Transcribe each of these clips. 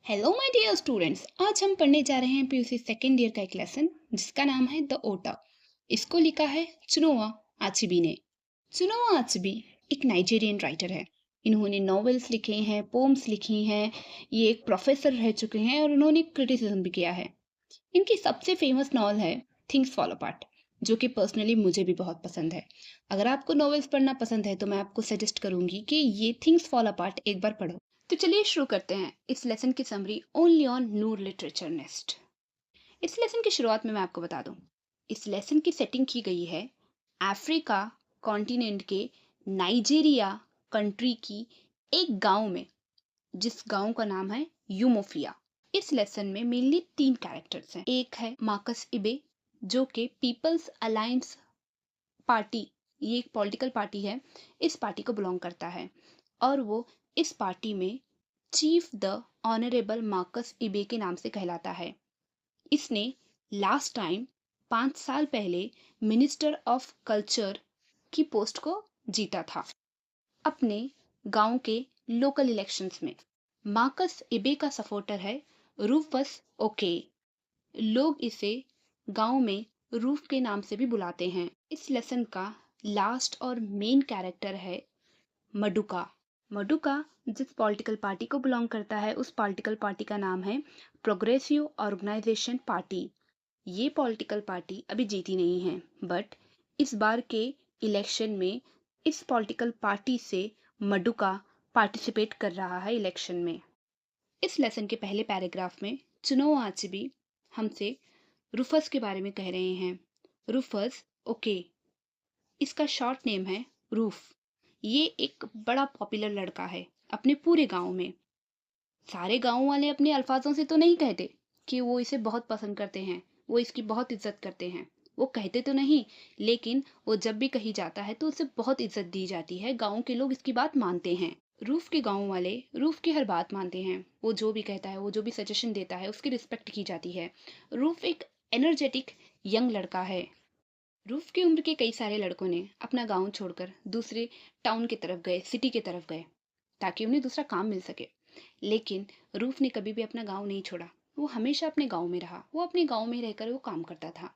Hello my dear students. आज हम पढ़ने जा रहे हैं पीयूसी सेकेंड ईयर का एक लेसन जिसका नाम है द ओटा। इसको लिखा है चुनोआ आचिबी ने। चुनोआ आचिबी एक नाइजीरियन राइटर है। इन्होंने नॉवेल्स लिखे हैं, पोम्स लिखी हैं। ये एक प्रोफेसर रह चुके हैं और उन्होंने क्रिटिसिज्म भी किया है। इनकी सबसे फेमस नॉवल है थिंग्स फॉल अपार्ट, जो कि पर्सनली मुझे भी बहुत पसंद है। अगर आपको नॉवेल्स पढ़ना पसंद है तो मैं आपको सजेस्ट करूंगी कि ये थिंग्स फॉल अपार्ट एक बार पढ़ो। तो चलिए शुरू करते हैं इस लेसन की summary only on Noor literature nest. इस लेसन की शुरुआत में मैं आपको बता दूं, इस लेसन की सेटिंग की गई है अफ्रीका कॉन्टिनेंट के नाइजीरिया कंट्री की एक गांव में, जिस गांव का नाम है यूमोफिया। इस लेसन में मेनली 3 कैरेक्टर्स हैं। एक है मार्कस इबे, जो कि पीपल्स अलायंस पार्टी, ये एक पॉलिटिकल पार्टी है, इस पार्टी को बिलोंग करता है और वो इस पार्टी में चीफ द ऑनरेबल मार्कस इबे के नाम से कहलाता है। इसने लास्ट टाइम 5 साल पहले मिनिस्टर ऑफ कल्चर की पोस्ट को जीता था अपने गांव के लोकल इलेक्शंस में। मार्कस इबे का सपोर्टर है रूफस ओके। लोग इसे गांव में रूफ के नाम से भी बुलाते हैं। इस लेसन का लास्ट और मेन कैरेक्टर है मडुका। मडुका जिस पॉलिटिकल पार्टी को बिलोंग करता है, उस पॉलिटिकल पार्टी का नाम है प्रोग्रेसिव ऑर्गेनाइजेशन पार्टी। ये पॉलिटिकल पार्टी अभी जीती नहीं है, बट इस बार के इलेक्शन में इस पॉलिटिकल पार्टी से मडुका पार्टिसिपेट कर रहा है इलेक्शन में। इस लेसन के पहले पैराग्राफ में चुनोआ आचिबी हमसे रूफस के बारे में कह रहे हैं। रूफस ओके, इसका शॉर्ट नेम है रूफ। ये एक बड़ा पॉपुलर लड़का है अपने पूरे गांव में। सारे गांव वाले अपने अल्फाजों से तो नहीं कहते कि वो इसे बहुत पसंद करते हैं, वो इसकी बहुत इज्जत करते हैं। वो कहते तो नहीं, लेकिन वो जब भी कहीं जाता है तो उसे बहुत इज्जत दी जाती है। गांव के लोग इसकी बात मानते हैं। रूफ के गांव वाले रूफ की हर बात मानते हैं। वो जो भी कहता है, वो जो भी सजेशन देता है, उसकी रिस्पेक्ट की जाती है। रूफ एक एनर्जेटिक यंग लड़का है। रूफ की उम्र के कई सारे लड़कों ने अपना गांव छोड़कर दूसरे टाउन की तरफ गए, सिटी की तरफ गए, ताकि उन्हें दूसरा काम मिल सके। लेकिन रूफ ने कभी भी अपना गांव नहीं छोड़ा। वो हमेशा अपने गांव में रहा। वो अपने गांव में रहकर वो काम करता था।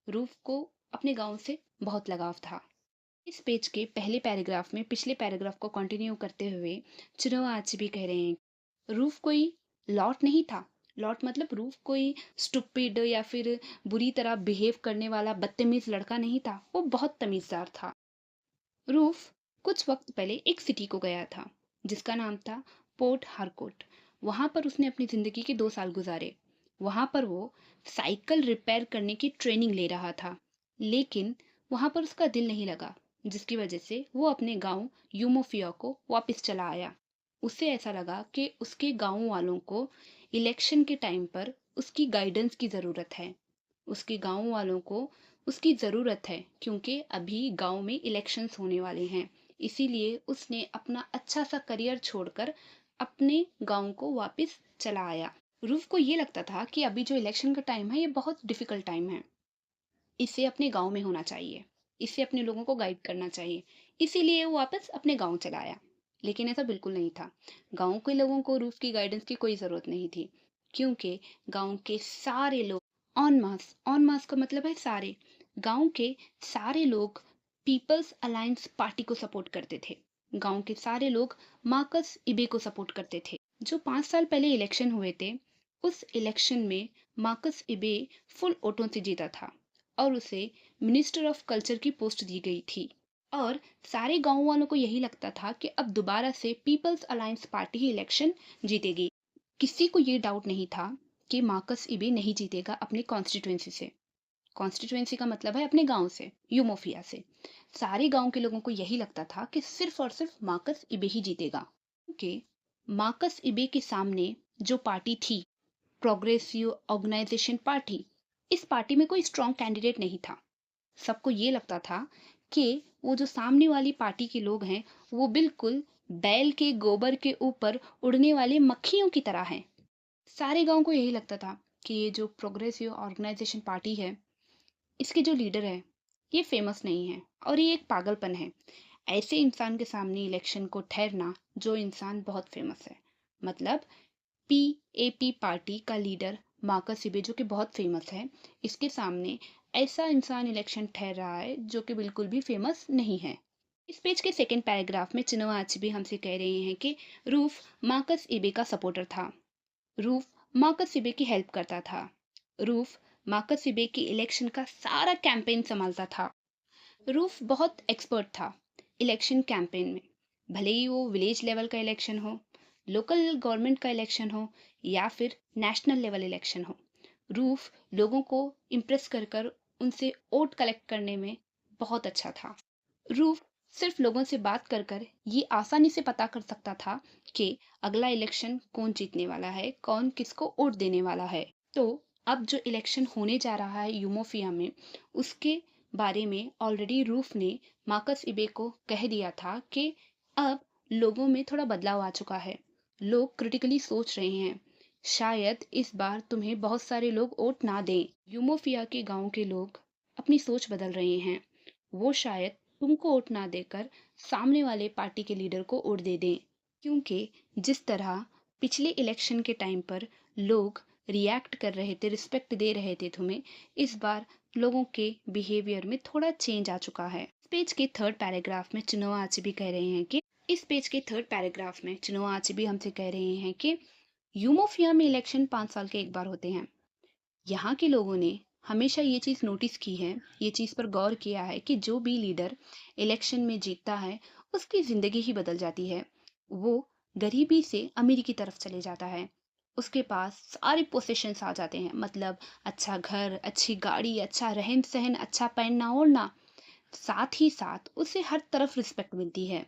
रूफ को अपने गांव से बहुत लगाव था। इस पेज के पहले पैराग्राफ में पिछले पैराग्राफ को कंटिन्यू करते हुए चुनोआ आचिबी कह रहे हैं, रूफ कोई लॉट नहीं था। लॉट मतलब रूफ कोई स्टूपिड या फिर बुरी तरह बिहेव करने वाला बदतमीज लड़का नहीं था। वो बहुत तमीजदार था। रूफ कुछ वक्त पहले एक सिटी को गया था जिसका नाम था पोर्ट हारकोट। वहां पर उसने अपनी जिंदगी के 2 साल गुजारे। वहां पर वो साइकिल रिपेयर करने की ट्रेनिंग ले रहा था, लेकिन वहां पर उसका दिल नहीं लगा, जिसकी वजह से वो अपने गांव यूमोफिया को वापस चला आया। उसे ऐसा लगा कि उसके गांव वालों को इलेक्शन के टाइम पर उसकी गाइडेंस की ज़रूरत है। उसके गांव वालों को उसकी ज़रूरत है, क्योंकि अभी गांव में इलेक्शंस होने वाले हैं। इसीलिए उसने अपना अच्छा सा करियर छोड़कर अपने गांव को वापस चला आया। रूफ को ये लगता था कि अभी जो इलेक्शन का टाइम है, ये बहुत डिफिकल्ट टाइम है। इसे अपने गांव में होना चाहिए, इसे अपने लोगों को गाइड करना चाहिए। इसीलिए वो वापस अपने गांव चला आया। लेकिन ऐसा बिल्कुल नहीं था। गांव के लोगों को रूफ की गाइडेंस की कोई ज़रूरत नहीं थी, क्योंकि गांव के सारे लोग ऑन मास का मतलब है सारे, गांव के सारे लोग पीपल्स अलायंस पार्टी को सपोर्ट करते थे। गांव के सारे लोग मार्कस इबे को सपोर्ट करते थे। जो 5 साल पहले इलेक्शन हुए थे, उस इलेक्शन में मार्कस इबे फुल वोटों से जीता था और उसे मिनिस्टर ऑफ कल्चर की पोस्ट दी गई थी। और सारे गांव वालों को यही लगता था कि अब दोबारा से पीपल्स अलायंस पार्टी ही इलेक्शन जीतेगी। किसी को ये डाउट नहीं था कि मार्कस इबे नहीं जीतेगा अपनी कॉन्स्टिट्यूएंसी से। कॉन्स्टिट्यूएंसी का मतलब है अपने गांव से, यूमोफिया से। सारे गांव के लोगों को यही लगता था कि सिर्फ और सिर्फ मार्कस इबे ही जीतेगा, क्योंकि मार्कस इबे के सामने जो पार्टी थी, प्रोग्रेसिव ऑर्गेनाइजेशन पार्टी, इस पार्टी में कोई स्ट्रॉन्ग कैंडिडेट नहीं था। सबको ये लगता था कि वो जो सामने वाली पार्टी के लोग हैं, वो बिल्कुल बैल के गोबर के ऊपर उड़ने वाले मक्खियों की तरह हैं। सारे गांव को यही लगता था कि ये जो प्रोग्रेसिव ऑर्गेनाइजेशन पार्टी है, इसके जो लीडर है, ये फेमस नहीं है और ये एक पागलपन है। ऐसे इंसान के सामने इलेक्शन को ठहरना जो इंसान बहुत फेमस है। मतलब पीएपी पार्टी का लीडर मार्कस सिबे, जो कि बहुत फेमस है, इसके सामने ऐसा इंसान इलेक्शन ठहर रहा है जो कि बिल्कुल भी फेमस नहीं है। इस पेज के सेकंड पैराग्राफ में चिनोआ अचेबे हमसे कह रहे हैं कि रूफ मार्कस इबे का सपोर्टर था। रूफ मार्कस सिबे की हेल्प करता था। रूफ मार्कस सिबे की इलेक्शन का सारा कैंपेन संभालता था। रूफ बहुत एक्सपर्ट था इलेक्शन कैंपेन में। भले ही वो विलेज लेवल का इलेक्शन हो, लोकल गवर्नमेंट का इलेक्शन हो या फिर नेशनल लेवल इलेक्शन हो, रूफ लोगों को इम्प्रेस कर कर उनसे वोट कलेक्ट करने में बहुत अच्छा था। रूफ सिर्फ लोगों से बात कर कर ये आसानी से पता कर सकता था कि अगला इलेक्शन कौन जीतने वाला है, कौन किसको वोट देने वाला है। तो अब जो इलेक्शन होने जा रहा है यूमोफिया में, उसके बारे में ऑलरेडी रूफ ने मार्कस इबे को कह दिया था कि अब लोगों में थोड़ा बदलाव आ चुका है। लोग क्रिटिकली सोच रहे हैं, शायद इस बार तुम्हें बहुत सारे लोग वोट ना दें। यूमोफिया के गांव के लोग अपनी सोच बदल रहे हैं। वो शायद तुमको वोट ना देकर सामने वाले पार्टी के लीडर को वोट दे दें, क्योंकि जिस तरह पिछले इलेक्शन के टाइम पर लोग रिएक्ट कर रहे थे, रिस्पेक्ट दे रहे थे तुम्हें, इस बार लोगों के बिहेवियर में थोड़ा चेंज आ चुका है। इस पेज के थर्ड पैराग्राफ में चिनोआ अचेबे कह रहे हैं कि इस पेज के थर्ड पैराग्राफ में चिनोआ अचेबे हमसे कह रहे हैं कि यूमोफिया में इलेक्शन 5 साल के एक बार होते हैं। यहाँ के लोगों ने हमेशा ये चीज़ नोटिस की है, ये चीज़ पर गौर किया है कि जो भी लीडर इलेक्शन में जीतता है, उसकी ज़िंदगी ही बदल जाती है। वो गरीबी से अमीरी की तरफ चले जाता है। उसके पास सारे पोसेशंस आ जाते हैं, मतलब अच्छा घर, अच्छी गाड़ी, अच्छा रहन-सहन, अच्छा पहनना-ओढ़ना। साथ ही साथ उसे हर तरफ रिस्पेक्ट मिलती है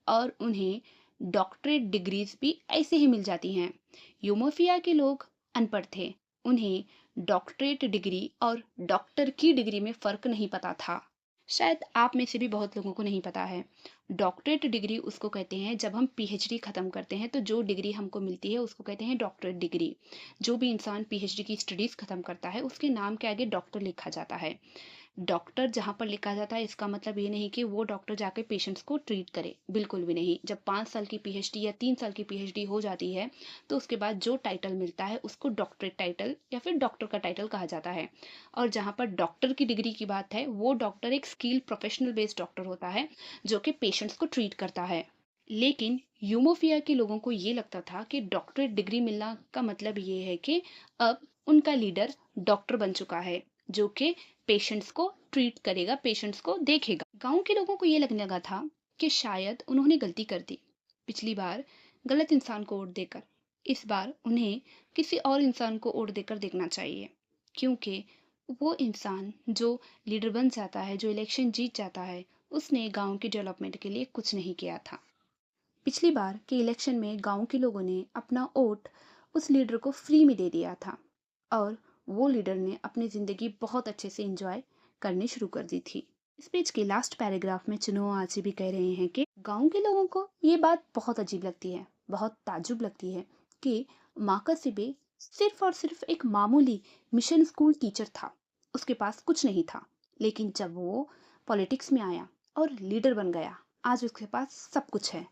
और उन्हें डॉक्टरेट डिग्रीज भी ऐसे ही मिल जाती हैं। यूमोफिया के लोग अनपढ़ थे, उन्हें डॉक्टरेट डिग्री और डॉक्टर की डिग्री में फ़र्क नहीं पता था। शायद आप में से भी बहुत लोगों को नहीं पता है। डॉक्टरेट डिग्री उसको कहते हैं जब हम पीएचडी ख़त्म करते हैं, तो जो डिग्री हमको मिलती है उसको कहते हैं डॉक्टरेट डिग्री। जो भी इंसान पीएचडी की स्टडीज़ ख़त्म करता है, उसके नाम के आगे डॉक्टर लिखा जाता है। डॉक्टर जहाँ पर लिखा जाता है, इसका मतलब ये नहीं कि वो डॉक्टर जाके पेशेंट्स को ट्रीट करे, बिल्कुल भी नहीं। जब 5 साल की पीएचडी या 3 साल की पीएचडी हो जाती है, तो उसके बाद जो टाइटल मिलता है उसको डॉक्टरेट टाइटल या फिर डॉक्टर का टाइटल कहा जाता है। और जहाँ पर डॉक्टर की डिग्री की बात है, वो डॉक्टर एक स्किल प्रोफेशनल बेस्ड डॉक्टर होता है जो कि पेशेंट्स को ट्रीट करता है। लेकिन यूमोफिया के लोगों को ये लगता था कि डॉक्टरेट डिग्री मिलना का मतलब ये है कि अब उनका लीडर डॉक्टर बन चुका है, जो कि पेशेंट्स को ट्रीट करेगा, पेशेंट्स को देखेगा। गांव के लोगों को ये लगने लगा था कि शायद उन्होंने गलती कर दी पिछली बार गलत इंसान को वोट देकर। इस बार उन्हें किसी और इंसान को वोट देकर देखना चाहिए, क्योंकि वो इंसान जो लीडर बन जाता है, जो इलेक्शन जीत जाता है, उसने गांव की डेवलपमेंट के लिए कुछ नहीं किया था। पिछली बार के इलेक्शन में गांव के लोगों ने अपना वोट उस लीडर को फ्री में दे दिया था और वो लीडर ने अपनी ज़िंदगी बहुत अच्छे से एंजॉय करनी शुरू कर दी थी। इस पेज के लास्ट पैराग्राफ में चिनोआ आचे भी कह रहे हैं कि गांव के लोगों को ये बात बहुत अजीब लगती है, बहुत ताज्जुब लगती है कि मार्कस सिबे सिर्फ और सिर्फ एक मामूली मिशन स्कूल टीचर था। उसके पास कुछ नहीं था, लेकिन जब वो पॉलिटिक्स में आया और लीडर बन गया, आज उसके पास सब कुछ है।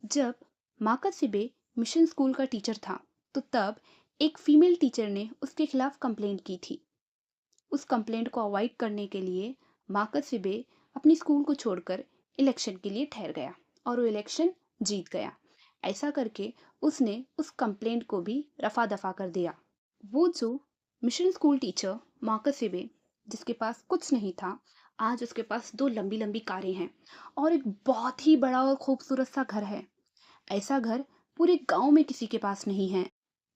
जब मार्कस सिबे मिशन स्कूल का टीचर था, तो तब एक फीमेल टीचर ने उसके खिलाफ कंप्लेंट की थी। उस कंप्लेंट को अवॉइड करने के लिए मार्कस सिबे अपनी स्कूल को छोड़कर इलेक्शन के लिए ठहर गया और वो इलेक्शन जीत गया। ऐसा करके उसने उस कंप्लेंट को भी रफा दफा कर दिया। वो जो मिशन स्कूल टीचर मार्कस सिबे, जिसके पास कुछ नहीं था, आज उसके पास 2 लंबी-लंबी कारें हैं और एक बहुत ही बड़ा और खूबसूरत सा घर है। ऐसा घर पूरे गांव में किसी के पास नहीं है।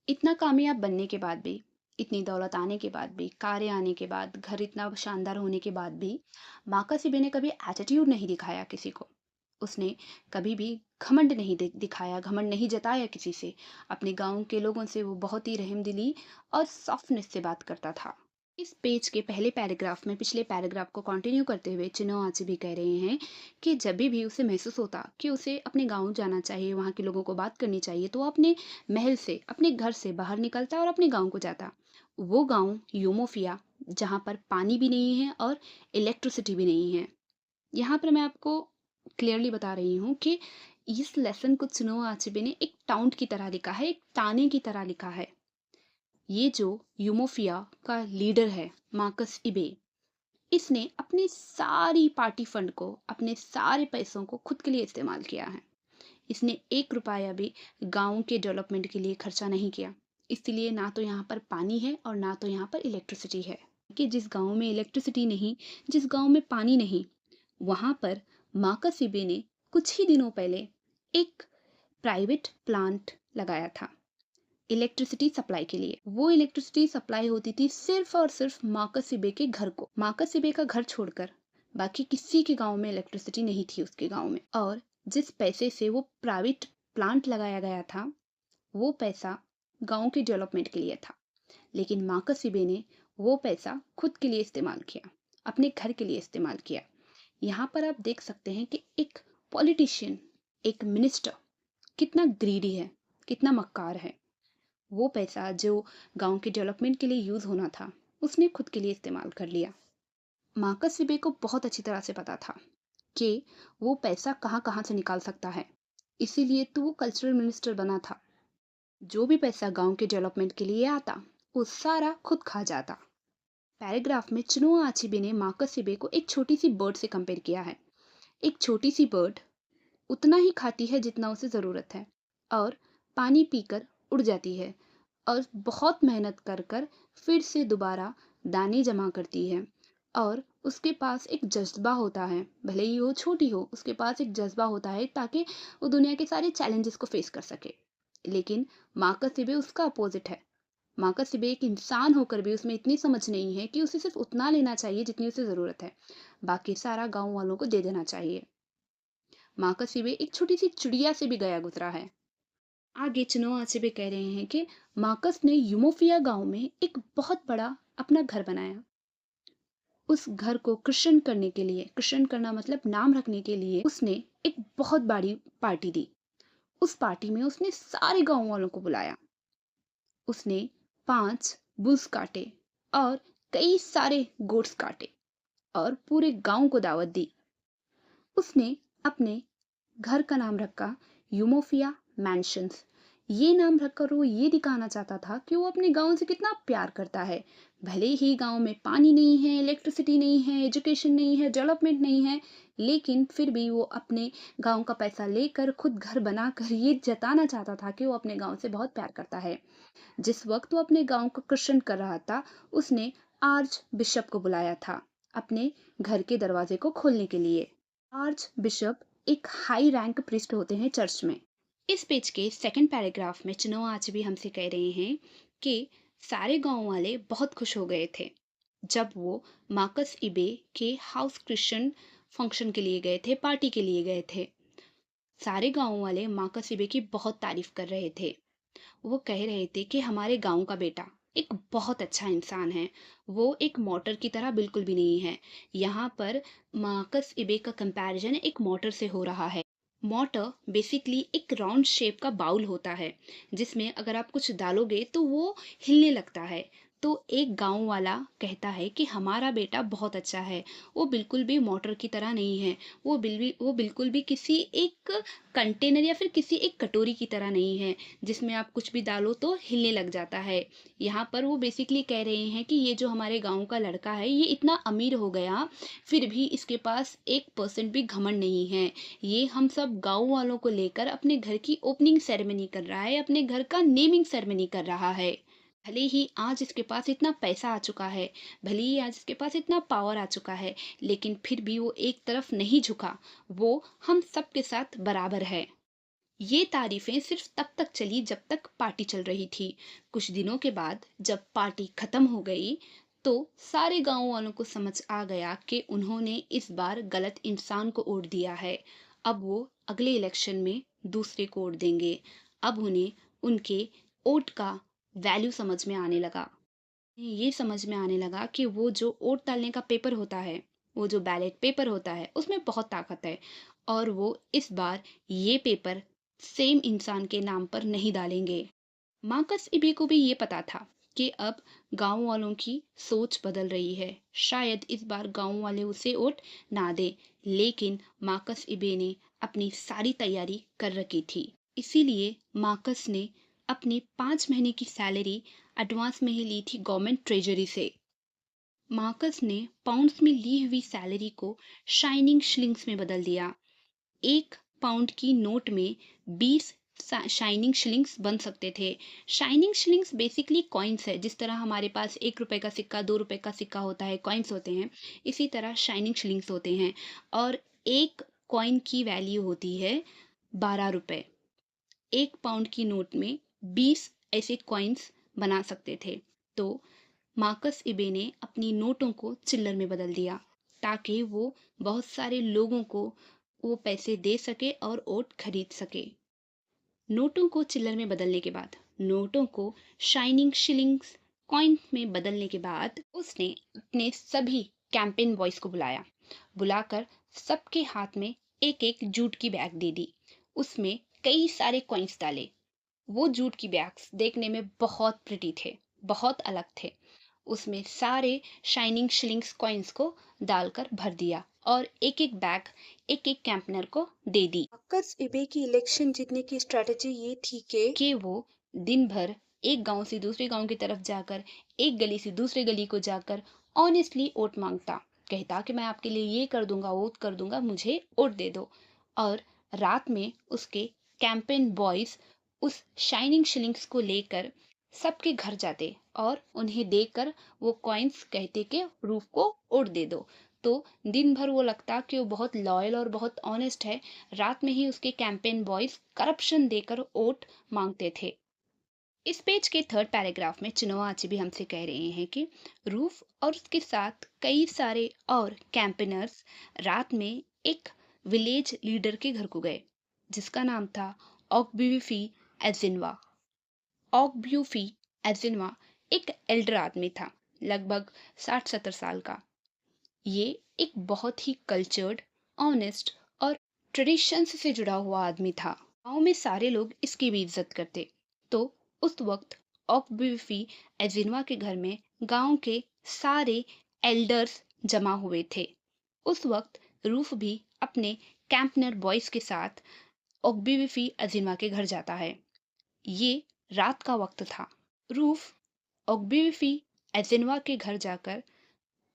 इतना कामयाब बनने के बाद भी, इतनी दौलत आने के बाद भी, कारें आने के बाद, घर इतना शानदार होने के बाद भी, माका सिबे ने कभी एटीट्यूड नहीं दिखाया किसी को। उसने कभी भी घमंड नहीं दिखाया, घमंड नहीं जताया किसी से। अपने गांव के लोगों से वो बहुत ही रहमदिली और सॉफ्टनेस से बात करता था। इस पेज के पहले पैराग्राफ में पिछले पैराग्राफ को कंटिन्यू करते हुए चिनो आचे भी कह रहे हैं कि जब भी उसे महसूस होता कि उसे अपने गांव जाना चाहिए, वहाँ के लोगों को बात करनी चाहिए, तो वो अपने महल से, अपने घर से बाहर निकलता और अपने गांव को जाता। वो गांव यूमोफिया, जहाँ पर पानी भी नहीं है और इलेक्ट्रिसिटी भी नहीं है। यहाँ पर मैं आपको क्लियरली बता रही हूँ कि इस लेसन को चुनोआ अचेबे ने एक टाउट की तरह लिखा है, एक ताने की तरह लिखा है। ये जो यूमोफिया का लीडर है, मार्कस इबे, इसने अपनी सारी पार्टी फंड को, अपने सारे पैसों को खुद के लिए इस्तेमाल किया है। इसने 1 रुपया भी गाँव के डेवलपमेंट के लिए खर्चा नहीं किया। इसलिए ना तो यहाँ पर पानी है और ना तो यहाँ पर इलेक्ट्रिसिटी है। कि जिस गाँव में इलेक्ट्रिसिटी नहीं, जिस गाँव में पानी नहीं, वहाँ पर मार्कस इबे ने कुछ ही दिनों पहले एक प्राइवेट प्लांट लगाया था इलेक्ट्रिसिटी सप्लाई के लिए। वो इलेक्ट्रिसिटी सप्लाई होती थी सिर्फ और सिर्फ मार्कस इबे के घर को। मार्कस इबे का घर छोड़कर बाकी किसी के गांव में इलेक्ट्रिसिटी नहीं थी उसके गांव में। और जिस पैसे से वो प्राइवेट प्लांट लगाया गया था, वो पैसा गांव के डेवलपमेंट के लिए था। लेकिन मार्कस इबे ने वो पैसा खुद के लिए इस्तेमाल किया, अपने घर के लिए इस्तेमाल किया। यहाँ पर आप देख सकते हैं कि एक पॉलिटिशियन, एक मिनिस्टर कितना ग्रीडी है, कितना मक्कार है। वो पैसा जो गांव के डेवलपमेंट के लिए यूज होना था, उसने खुद के लिए इस्तेमाल कर लिया। मार्कस इबे को बहुत अच्छी तरह से पता था कि वो पैसा कहाँ कहाँ से निकाल सकता है। इसीलिए तो वो कल्चरल मिनिस्टर बना था। जो भी पैसा गांव के डेवलपमेंट के लिए आता, वो सारा खुद खा जाता। पैराग्राफ में चिनुआ अचेबे ने मार्कस इबे को एक छोटी सी बर्ड से कंपेयर किया है। एक छोटी सी बर्ड उतना ही खाती है जितना उसे ज़रूरत है, और पानी पीकर उड़ जाती है, और बहुत मेहनत कर कर फिर से दोबारा दाने जमा करती है। और उसके पास एक जज्बा होता है, भले ही वो छोटी हो, उसके पास एक जज्बा होता है ताकि वो दुनिया के सारे चैलेंजेस को फेस कर सके। लेकिन मार्कस इबे उसका अपोजिट है। मार्कस इबे एक इंसान होकर भी उसमें इतनी समझ नहीं है कि उसे सिर्फ उतना लेना चाहिए जितनी उसे ज़रूरत है, बाकी सारा गांव वालों को दे देना चाहिए। मार्कस इबे एक छोटी सी चिड़िया से भी गया गुजरा है। आगे चिनुआ अचेबे कह रहे हैं कि मार्कस ने यूमोफिया गांव में एक बहुत बड़ा अपना घर बनाया। उस घर को क्रिश्चियन करने के लिए, क्रिश्चियन करना मतलब नाम रखने के लिए, उसने एक बहुत बड़ी पार्टी दी। उस पार्टी में उसने सारे गांव वालों को बुलाया। उसने 5 बुल्स काटे और कई सारे गोट्स काटे और पूरे गांव को दावत दी। उसने अपने घर का नाम रखा यूमोफिया मैंशंस। ये नाम रखकर वो ये दिखाना चाहता था कि वो अपने गांव से कितना प्यार करता है। भले ही गांव में पानी नहीं है, इलेक्ट्रिसिटी नहीं है, एजुकेशन नहीं है, डेवलपमेंट नहीं है, लेकिन फिर भी वो अपने गांव का पैसा लेकर खुद घर बनाकर ये जताना चाहता था कि वो अपने गांव से बहुत प्यार करता है। जिस वक्त वो अपने गांव को क्रिश्चियन कर रहा था, उसने आर्च बिशप को बुलाया था अपने घर के दरवाजे को खोलने के लिए। आर्च बिशप एक हाई रैंक प्रीस्ट होते हैं चर्च में। इस पेज के सेकंड पैराग्राफ में चिनुआ अचेबे हमसे कह रहे हैं कि सारे गांव वाले बहुत खुश हो गए थे जब वो मार्कस इबे के हाउस क्रिश्चियन फंक्शन के लिए गए थे, पार्टी के लिए गए थे। सारे गांव वाले मार्कस इबे की बहुत तारीफ कर रहे थे। वो कह रहे थे कि हमारे गांव का बेटा एक बहुत अच्छा इंसान है, वो एक मॉर्टर की तरह बिल्कुल भी नहीं है। यहाँ पर मार्कस इबे का कंपैरिजन एक मॉर्टर से हो रहा है। मॉर्टर बेसिकली एक राउंड शेप का बाउल होता है जिसमें अगर आप कुछ डालोगे तो वो हिलने लगता है। तो एक गांव वाला कहता है कि हमारा बेटा बहुत अच्छा है, वो बिल्कुल भी मॉर्टर की तरह नहीं है, वो बिल्कुल भी किसी एक कंटेनर या फिर किसी एक कटोरी की तरह नहीं है जिसमें आप कुछ भी डालो तो हिलने लग जाता है। यहाँ पर वो बेसिकली कह रहे हैं कि ये जो हमारे गांव का लड़का है, ये इतना अमीर हो गया फिर भी इसके पास 1% भी घमंड नहीं है। ये हम सब गांव वालों को लेकर अपने घर की ओपनिंग सेरेमनी कर रहा है, अपने घर का नेमिंग सेरेमनी कर रहा है। भले ही आज इसके पास इतना पैसा आ चुका है, भले ही आज इसके पास इतना पावर आ चुका है, लेकिन फिर भी वो एक तरफ नहीं झुका, वो हम सबके साथ बराबर है। ये तारीफें सिर्फ तब तक चली जब तक पार्टी चल रही थी। कुछ दिनों के बाद जब पार्टी खत्म हो गई तो सारे गांव वालों को समझ आ गया कि उन्होंने इस बार गलत इंसान को वोट दिया है। अब वो अगले इलेक्शन में दूसरे को वोट देंगे। अब उन्हें उनके वोट का वैल्यू समझ में आने लगा। ये समझ में आने लगा कि वो जो वोट डालने का पेपर होता है, वो जो बैलेट पेपर होता है, उसमें बहुत ताकत है। और वो इस बार ये पेपर सेम इंसान के नाम पर नहीं डालेंगे। मार्कस इबे को भी ये पता था कि अब गांव वालों की सोच बदल रही है। शायद इस बार गांव वाले उसे वोट ना दे, लेकिन मार्कस इबे ने अपनी सारी तैयारी कर रखी थी। इसीलिए मार्कस ने अपनी 5 महीने की सैलरी एडवांस में ही ली थी गवर्नमेंट ट्रेजरी से। मार्कस ने पाउंड्स में ली हुई सैलरी को शाइनिंग शिलिंग्स में बदल दिया। 1 पाउंड की नोट में 20 शाइनिंग शिलिंग्स बन सकते थे। शाइनिंग शिलिंग्स बेसिकली कॉइन्स है। जिस तरह हमारे पास 1 रुपए का सिक्का, 2 रुपए का सिक्का होता है, कॉइन्स होते हैं, इसी तरह शाइनिंग शिलिंग्स होते हैं। और एक कॉइन की वैल्यू होती है 12 रुपए। 1 पाउंड की नोट में 20 ऐसे कॉइन्स बना सकते थे। तो मार्कस इबे ने अपनी नोटों को चिल्लर में बदल दिया ताकि वो बहुत सारे लोगों को वो पैसे दे सके और ओट खरीद सके। नोटों को चिल्लर में बदलने के बाद, नोटों को शाइनिंग शिलिंग्स कॉइन में बदलने के बाद, उसने अपने सभी कैंपेन बॉयज को बुलाकर सबके हाथ में एक एक जूट की बैग दे दी। उसमें कई सारे कॉइन्स डाले। वो जूट की बैग्स देखने में बहुत प्रिटी थे, बहुत अलग थे। उसमें सारे शाइनिंग शिलिंग्स कॉइन्स को डालकर भर दिया और एक एक बैग एक एक कैंपनर को दे दी। मार्कस इबे की इलेक्शन जीतने की स्ट्रेटजी ये थी कि वो दिन भर एक गांव से दूसरे गांव की तरफ जाकर, एक गली से दूसरे गली को जाकर ऑनेस्टली वोट मांगता। कहता कि मैं आपके लिए ये कर दूंगा, वो कर दूंगा, मुझे वोट दे दो। और रात में उसके कैंपेन बॉयज उस शाइनिंग शिलिंग्स को लेकर सबके घर जाते और उन्हें देकर वो कॉइन्स कहते कि रूफ को वोट दे दो। तो दिन भर वो लगता कि वो बहुत लॉयल और बहुत ऑनेस्ट है। रात में ही उसके कैंपेन बॉयज करप्शन देकर वोट मांगते थे। इस पेज के थर्ड पैराग्राफ में चिनोआ अचेबे हमसे कह रहे हैं कि रूफ और उसके साथ कई सारे और कैंपेनर्स रात में एक विलेज लीडर के घर को गए जिसका नाम था ऑगब्यूफी एजिनवा। ऑगब्यूफी एजिनवा एक एल्डर आदमी था, लगभग 60-70 साल का। ये एक बहुत ही कल्चर्ड, ऑनेस्ट और ट्रेडिशंस से जुड़ा हुआ आदमी था। गांव में सारे लोग इसकी भी इज्जत करते। तो उस वक्त ऑकबिफी एजिनवा के घर में गांव के सारे एल्डर्स जमा हुए थे। उस वक्त रूफ भी अपने कैंपनर बॉयज के साथ ऑकबिफी एजिनवा के घर जाता है। ये रात का वक्त था। रूफ ऑकबिफी एजिनवा के घर जाकर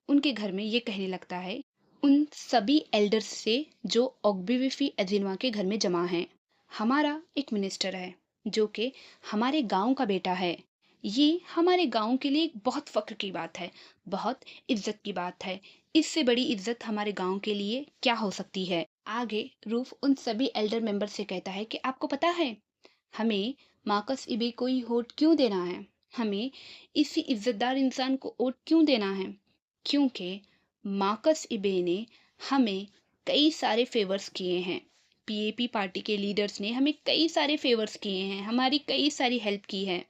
उनके घर में ये कहने लगता है उन सभी एल्डर्स से जो ऑग्बिविफी एजिनवा के घर में जमा हैं। हमारा एक मिनिस्टर है जो कि हमारे गांव का बेटा है। ये हमारे गांव के लिए एक बहुत फक्र की बात है, बहुत इज्जत की बात है। इससे बड़ी इज्जत हमारे गांव के लिए क्या हो सकती है। आगे रूफ उन सभी एल्डर मेंबर से कहता है कि आपको पता है हमें मार्कस इबे को ही वोट क्यों देना है, हमें इसी इज्जतदार इंसान को वोट क्यों देना है। क्योंकि मार्कस इबे ने हमें कई सारे फेवर्स किए हैं। पीएपी पार्टी के लीडर्स ने हमें कई सारे फेवर्स किए हैं, हमारी कई सारी हेल्प की है।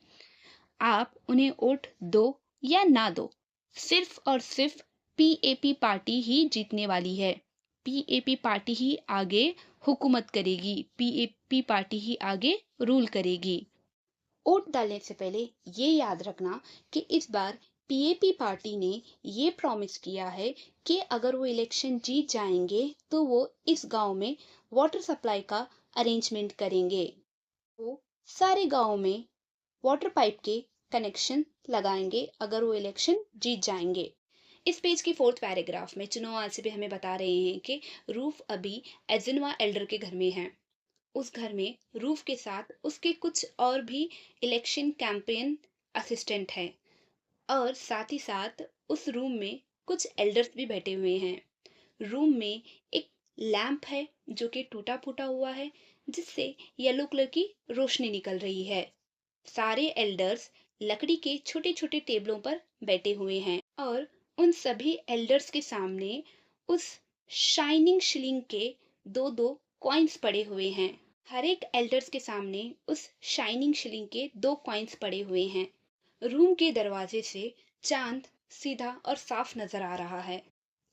आप उन्हें वोट दो या ना दो, सिर्फ और सिर्फ पीएपी पार्टी ही जीतने वाली है। पीएपी पार्टी ही आगे हुकूमत करेगी, पीएपी पार्टी ही आगे रूल करेगी। वोट डालने से पहले ये याद रखना कि इस बार पीएपी पार्टी ने ये प्रॉमिस किया है कि अगर वो इलेक्शन जीत जाएंगे तो वो इस गांव में वाटर सप्लाई का अरेंजमेंट करेंगे। वो सारे गांव में वाटर पाइप के कनेक्शन लगाएंगे अगर वो इलेक्शन जीत जाएंगे। इस पेज की फोर्थ पैराग्राफ में चिनोआ अचेबे हमें बता रहे हैं कि रूफ अभी एजिनवा एल्डर के घर में है। उस घर में रूफ के साथ उसके कुछ और भी इलेक्शन कैंपेन असिस्टेंट हैं और साथ ही साथ उस रूम में कुछ एल्डर्स भी बैठे हुए हैं। रूम में एक लैंप है जो कि टूटा फूटा हुआ है जिससे येलो कलर की रोशनी निकल रही है। सारे एल्डर्स लकड़ी के छोटे छोटे टेबलों पर बैठे हुए हैं और उन सभी एल्डर्स के सामने उस शाइनिंग शिलिंग के दो दो कॉइन्स पड़े हुए हैं। हर एक एल्डर्स के सामने उस शाइनिंग शिलिंग के 2 कॉइन्स पड़े हुए हैं। रूम के दरवाजे से चांद सीधा और साफ नजर आ रहा है।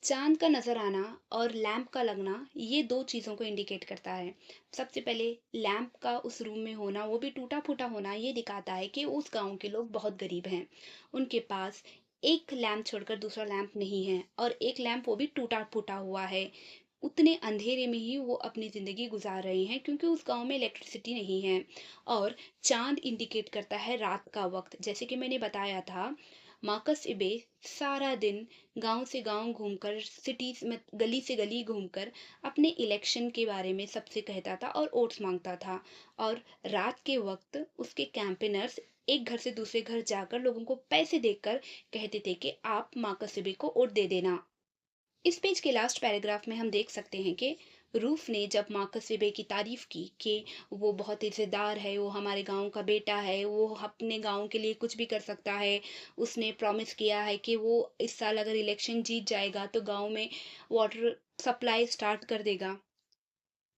चांद का नजर आना और लैंप का लगना ये दो चीजों को इंडिकेट करता है। सबसे पहले लैंप का उस रूम में होना, वो भी टूटा फूटा होना, ये दिखाता है कि उस गांव के लोग बहुत गरीब हैं। उनके पास एक लैंप छोड़कर दूसरा लैंप नहीं है और एक लैंप वो भी टूटा फूटा हुआ है। उतने अंधेरे में ही वो अपनी ज़िंदगी गुज़ार रहे हैं क्योंकि उस गाँव में इलेक्ट्रिसिटी नहीं है और चाँद इंडिकेट करता है रात का वक़्त। जैसे कि मैंने बताया था, मार्कस इबे सारा दिन गाँव से गाँव घूमकर, सिटीज़ में गली से गली घूमकर अपने इलेक्शन के बारे में सबसे कहता था और वोट्स माँगता था। और रात के वक़्त उसके कैंपेनर्स एक घर से दूसरे घर जाकर लोगों को पैसे देकर कहते थे कि आप मार्कस इबे को वोट दे देना। इस पेज के लास्ट पैराग्राफ में हम देख सकते हैं कि रूफ ने जब मार्कस वेबे की तारीफ की कि वो बहुत इज़्ज़तदार है, वो हमारे गांव का बेटा है, वो अपने गांव के लिए कुछ भी कर सकता है। उसने प्रॉमिस किया है कि वो इस साल अगर इलेक्शन जीत जाएगा तो गांव में वाटर सप्लाई स्टार्ट कर देगा।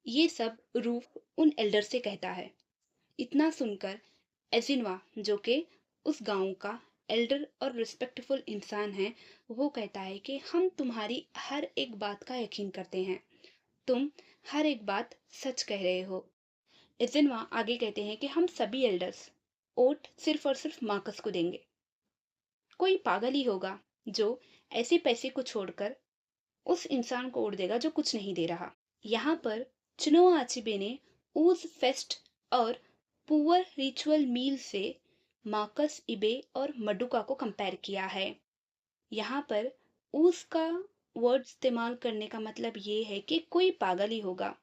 ये सब रूफ उन एल्डर से कहता है। इतना सुनकर एजिनवा, जो कि उस गांव का एल्डर और रिस्पेक्टफुल इंसान है, वो कहता है कि हम तुम्हारी हर एक बात का यकीन करते हैं। तुम हर एक बात सच कह रहे हो। एजिनवा आगे कहते हैं कि हम सभी एल्डर्स वोट सिर्फ और सिर्फ मार्कस को देंगे। कोई पागल ही होगा जो ऐसे पैसे को छोड़कर उस इंसान को वोट देगा जो कुछ नहीं दे रहा। यहाँ पर चिनोआ अचेबे ने ऊज फेस्ट और पुअर रिचुअल मील से मार्कस इबे और मडुका को कंपेयर किया है। यहाँ पर ऊज का वर्ड इस्तेमाल करने का मतलब ये है कि कोई पागल ही होगा।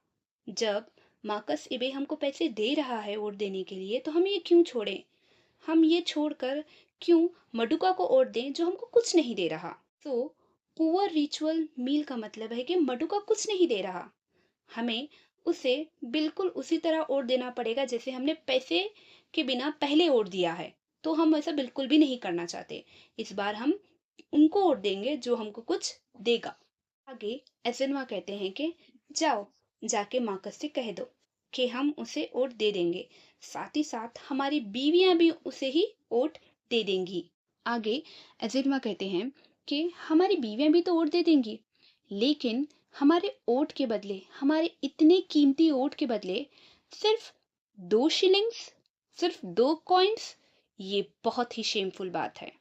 जब मार्कस इबे हमको पैसे दे रहा है वोट देने के लिए तो हम ये क्यों छोड़ें? हम ये छोड़कर क्यों मडुका को वोट दें जो हमको कुछ नहीं दे रहा? तो पुअर रिचुअल मील का मतलब है कि मडुका कुछ नहीं दे रहा। हमें उसे बिल्कुल उसी तरह वोट देना पड़ेगा जैसे हमने पैसे के बिना पहले वोट दिया है। तो हम ऐसा बिल्कुल भी नहीं करना चाहते। इस बार हम उनको वोट देंगे जो हमको कुछ देगा। आगे एसेनवा कहते हैं कि जाओ, जाके मार्कस से कह दो कि हम उसे वोट दे देंगे। साथ ही साथ हमारी बीवियां भी उसे ही वोट दे देंगी। आगे एसेनवा कहते हैं कि हमारी बीवियां भी तो वोट दे देंगी, लेकिन हमारे वोट के बदले, हमारे इतने कीमती वोट के बदले सिर्फ 2 शिलिंग्स, सिर्फ 2 कॉइन्स, ये बहुत ही शेमफुल बात है।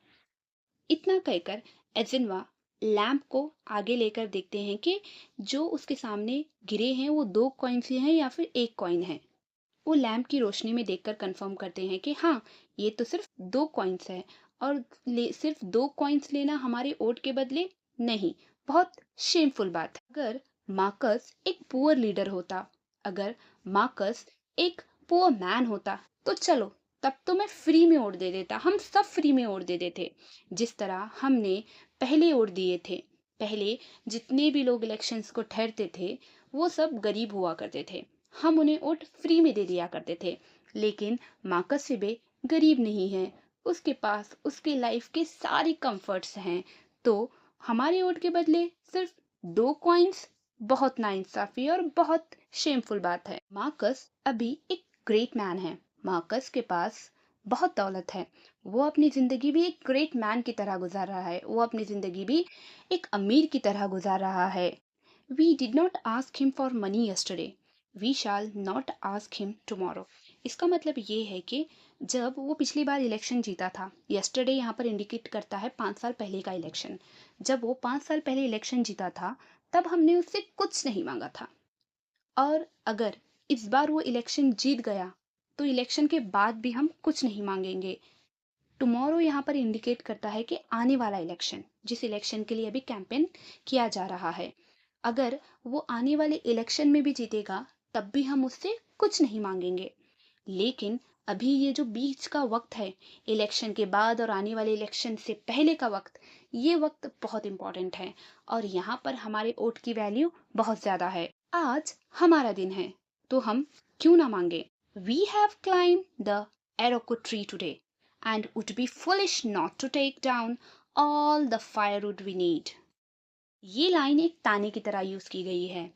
इतना कहकर एजिनवा लैंप को आगे लेकर देखते हैं कि जो उसके सामने गिरे हैं वो 2 कॉइन्स ही हैं या फिर 1 कॉइन है। वो लैंप की रोशनी में देखकर कंफर्म करते हैं कि हाँ, ये तो सिर्फ 2 कॉइन्स है और सिर्फ 2 कॉइन्स लेना हमारे वोट के बदले नहीं, बहुत शेमफुल बात है। अगर मार्कस एक पुअर लीडर होता, अगर मार्कस एक पुअर मैन होता, तो चलो तब तो मैं फ्री में वोट दे देता, हम सब फ्री में वोट दे देते। जिस तरह हमने पहले वोट दिए थे, पहले जितने भी लोग इलेक्शंस को ठहरते थे वो सब गरीब हुआ करते थे, हम उन्हें वोट फ्री में दे दिया करते थे। लेकिन मार्कस सिबे गरीब नहीं है, उसके पास उसके लाइफ के सारे कंफर्ट्स हैं। तो हमारे वोट के बदले सिर्फ 2 कॉइन्स, बहुत नाइंसाफी और बहुत शेमफुल बात है। मार्कस अभी एक ग्रेट मैन है, मार्कस के पास बहुत दौलत है, वो अपनी ज़िंदगी भी एक ग्रेट मैन की तरह गुजार रहा है, वो अपनी ज़िंदगी भी एक अमीर की तरह गुजार रहा है। We did not ask him for money yesterday. We shall not ask him tomorrow. इसका मतलब ये है कि जब वो पिछली बार इलेक्शन जीता था, yesterday यहाँ पर इंडिकेट करता है 5 साल पहले का इलेक्शन। जब वो 5 साल पहले इलेक्शन जीता था, तब हमने उससे कुछ नहीं मांगा था। और अगर इस बार वो इलेक्शन जीत गया, तो इलेक्शन के बाद भी हम कुछ नहीं मांगेंगे। टुमारो यहाँ पर इंडिकेट करता है कि आने वाला इलेक्शन, जिस इलेक्शन के लिए अभी कैंपेन किया जा रहा है, अगर वो आने वाले इलेक्शन में भी जीतेगा तब भी हम उससे कुछ नहीं मांगेंगे। लेकिन अभी ये जो बीच का वक्त है, इलेक्शन के बाद और आने वाले इलेक्शन से पहले का वक्त, ये वक्त बहुत इंपॉर्टेंट है और यहाँ पर हमारे वोट की वैल्यू बहुत ज़्यादा है। आज हमारा दिन है तो हम क्यों ना मांगे। We have climbed the Aroko tree today and would be foolish not to take down all the firewood we need. ये लाइन एक ताने की तरह यूज की गई है,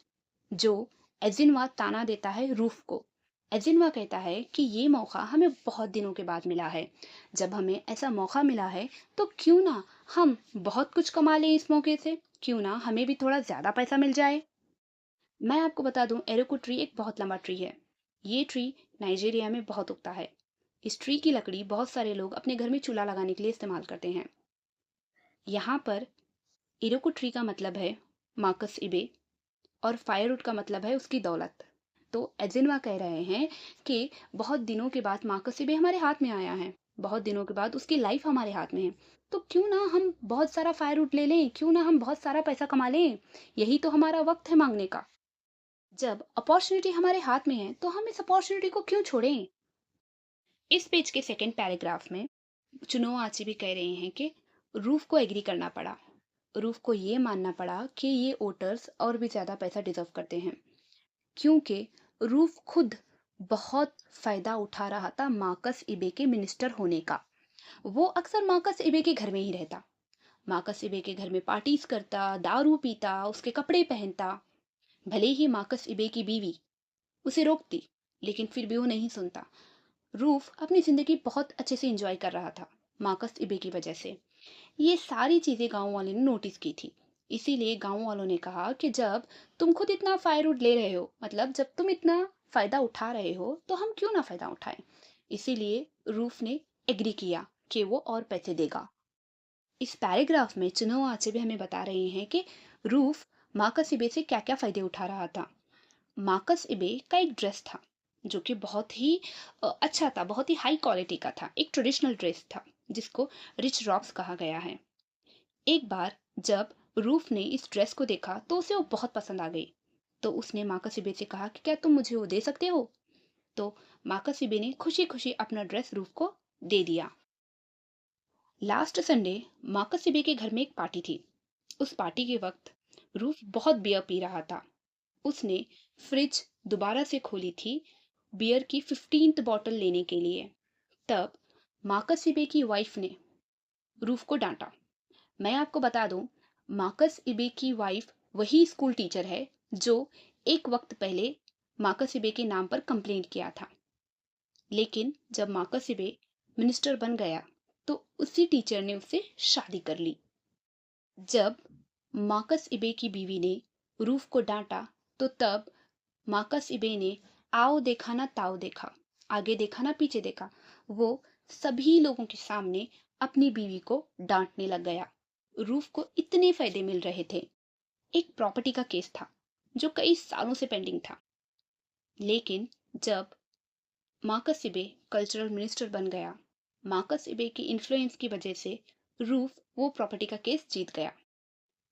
जो एजिनवा ताना देता है रूफ को। एजिनवा कहता है कि ये मौका हमें बहुत दिनों के बाद मिला है। जब हमें ऐसा मौका मिला है तो क्यों ना हम बहुत कुछ कमा लें इस मौके से, क्यों ना हमें भी थोड़ा ज्यादा पैसा मिल जाए। मैं आपको बता दूं, एरोको ट्री एक बहुत लंबा ट्री है। ये ट्री नाइजीरिया में बहुत उगता है। इस ट्री की लकड़ी बहुत सारे लोग अपने घर में चूल्हा लगाने के लिए इस्तेमाल करते हैं। यहाँ पर इरोको ट्री का मतलब है मार्कस इबे और फायरवुड का मतलब है उसकी दौलत। तो एजेंवा कह रहे हैं कि बहुत दिनों के बाद मार्कस सीबे हमारे हाथ में आया है, बहुत दिनों के बाद उसकी लाइफ हमारे हाथ में है, तो क्यों ना हम बहुत सारा फायरवुड ले लें, क्यों ना हम बहुत सारा पैसा कमा लें, यही तो हमारा वक्त है मांगने का। जब अपॉर्चुनिटी हमारे हाथ में है तो हम इस अपॉर्चुनिटी को क्यों छोड़ें। इस पेज के सेकंड पैराग्राफ में चुनो आची भी कह रहे हैं कि रूफ को एग्री करना पड़ा, रूफ को ये मानना पड़ा कि ये वोटर्स और भी ज्यादा पैसा डिजर्व करते हैं, क्योंकि रूफ खुद बहुत फायदा उठा रहा था मार्कस इबे के मिनिस्टर होने का। वो अक्सर मार्कस इबे के घर में ही रहता, मार्कस इबे के घर में पार्टीज करता, दारू पीता, उसके कपड़े पहनता। भले ही मार्कस इबे की बीवी उसे रोकती, लेकिन फिर भी वो नहीं सुनता। रूफ अपनी जिंदगी बहुत अच्छे से एंजॉय कर रहा था मार्कस इबे की वजह से। ये सारी चीजें गांव वालों ने नोटिस की थी, इसीलिए गांव वालों ने कहा कि जब तुम खुद इतना फायरवुड ले रहे हो, मतलब जब तुम इतना फायदा उठा रहे हो, तो हम क्यों ना फायदा उठाएं। इसीलिए रूफ ने एग्री किया कि वो और पैसे देगा। इस पैराग्राफ में चुनो आचेबे हमें बता रहे हैं कि रूफ मार्कस इबे से क्या क्या फायदे उठा रहा था। मार्कस इबे का एक ड्रेस था जो कि बहुत ही अच्छा था, बहुत ही हाई क्वालिटी का था, एक ट्रेडिशनल ड्रेस था जिसको रिच रॉक्स कहा गया है। एक बार जब रूफ ने इस ड्रेस को देखा तो उसे वो बहुत पसंद आ गई। तो उसने मार्कस इबे से कहा कि क्या तुम मुझे वो दे सकते हो। तो मार्कस इबे ने खुशी खुशी अपना ड्रेस रूफ को दे दिया। लास्ट संडे मार्कस इबे के घर में एक पार्टी थी। उस पार्टी के वक्त रूफ बहुत बियर पी रहा था। उसने फ्रिज दोबारा से खोली थी बियर की 15th बॉटल लेने के लिए। तब मार्कस इबे की वाइफ ने रूफ को डांटा। मैं आपको बता दूं, मार्कस इबे की वाइफ वही स्कूल टीचर है जो एक वक्त पहले मार्कस इबे के नाम पर कंप्लेंट किया था। लेकिन जब मार्कस इबे मिनिस्टर बन गया तो उसी टीचर ने उससे शादी कर ली। जब मार्कस इबे की बीवी ने रूफ को डांटा तो तब मार्कस इबे ने आओ देखा ना ताओ देखा, आगे देखा ना पीछे देखा, वो सभी लोगों के सामने अपनी बीवी को डांटने लग गया। रूफ को इतने फायदे मिल रहे थे। एक प्रॉपर्टी का केस था जो कई सालों से पेंडिंग था, लेकिन जब मार्कस इबे कल्चरल मिनिस्टर बन गया, मार्कस इबे की इन्फ्लुएंस की वजह से रूफ वो प्रॉपर्टी का केस जीत गया।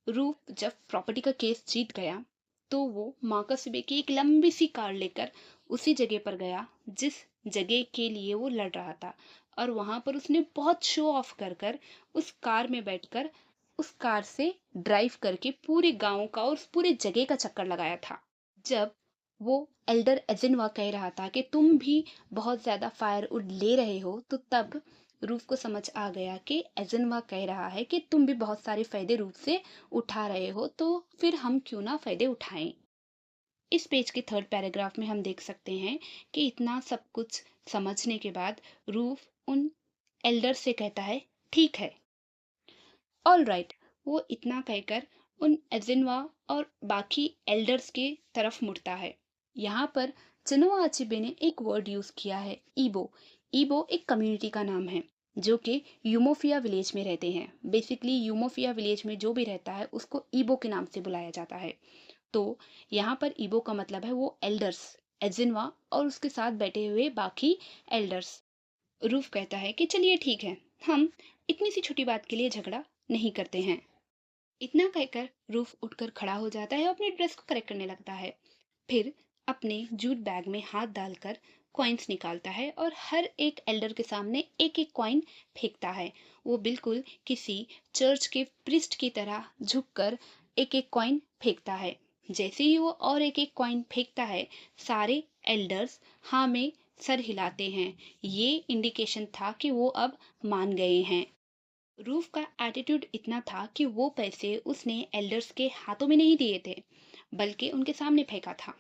रूफ जब प्रॉपर्टी का केस जीत गया तो वो मार्कस इबे की एक लंबी सी कार लेकर उसी जगह पर गया जिस जगह के लिए वो लड़ रहा था, और वहां पर उसने बहुत शो ऑफ कर कर उस कार में बैठकर उस कार से ड्राइव करके पूरे गांव का और उस पूरे जगह का चक्कर लगाया था। जब वो एल्डर एजेंवा कह रहा था कि तुम भी बहुत ज्यादा फायरवुड ले रहे हो, तो तब रूफ को समझ आ गया कि एजेंवा कह रहा है कि तुम भी बहुत सारे फायदे रूफ से उठा रहे हो, तो फिर हम क्यों ना फायदे उठाएं। इस पेज के थर्ड पैराग्राफ में हम देख सकते हैं कि इतना सब कुछ समझने के बाद रूफ उन एल्डर से कहता है ठीक है, ऑल राइट। वो इतना कहकर उन एजेंवा और बाकी एल्डर्स के तरफ मुड़ता है। यहाँ पर चिनुआ अचिबे ने एक वर्ड यूज किया है, ईबो। ईबो एक कम्युनिटी का नाम है जो कि यूमोफिया विलेज में रहते हैं। बेसिकली यूमोफिया विलेज में जो भी रहता है उसको ईबो के नाम से बुलाया जाता है। तो यहाँ पर ईबो का मतलब है वो एल्डर्स, एजिनवा और उसके साथ बैठे हुए बाकी एल्डर्स। रूफ कहता है कि चलिए ठीक है, हम इतनी सी छोटी बात के लिए झगड़ा नहीं करते हैं। इतना कहकर रूफ उठकर खड़ा हो जाता है और अपने ड्रेस को करेक्ट करने लगता है। फिर अपने जूट बैग में हाथ डालकर कॉइन्स निकालता है और हर एक एल्डर के सामने एक एक कॉइन फेंकता है। वो बिल्कुल किसी चर्च के प्रिस्ट की तरह झुककर एक एक कॉइन फेंकता है। जैसे ही वो और एक एक कॉइन फेंकता है, सारे एल्डर्स हाँ में सर हिलाते हैं। ये इंडिकेशन था कि वो अब मान गए हैं। रूफ का एटीट्यूड इतना था कि वो पैसे उसने एल्डर्स के हाथों में नहीं दिए थे, बल्कि उनके सामने फेंका था।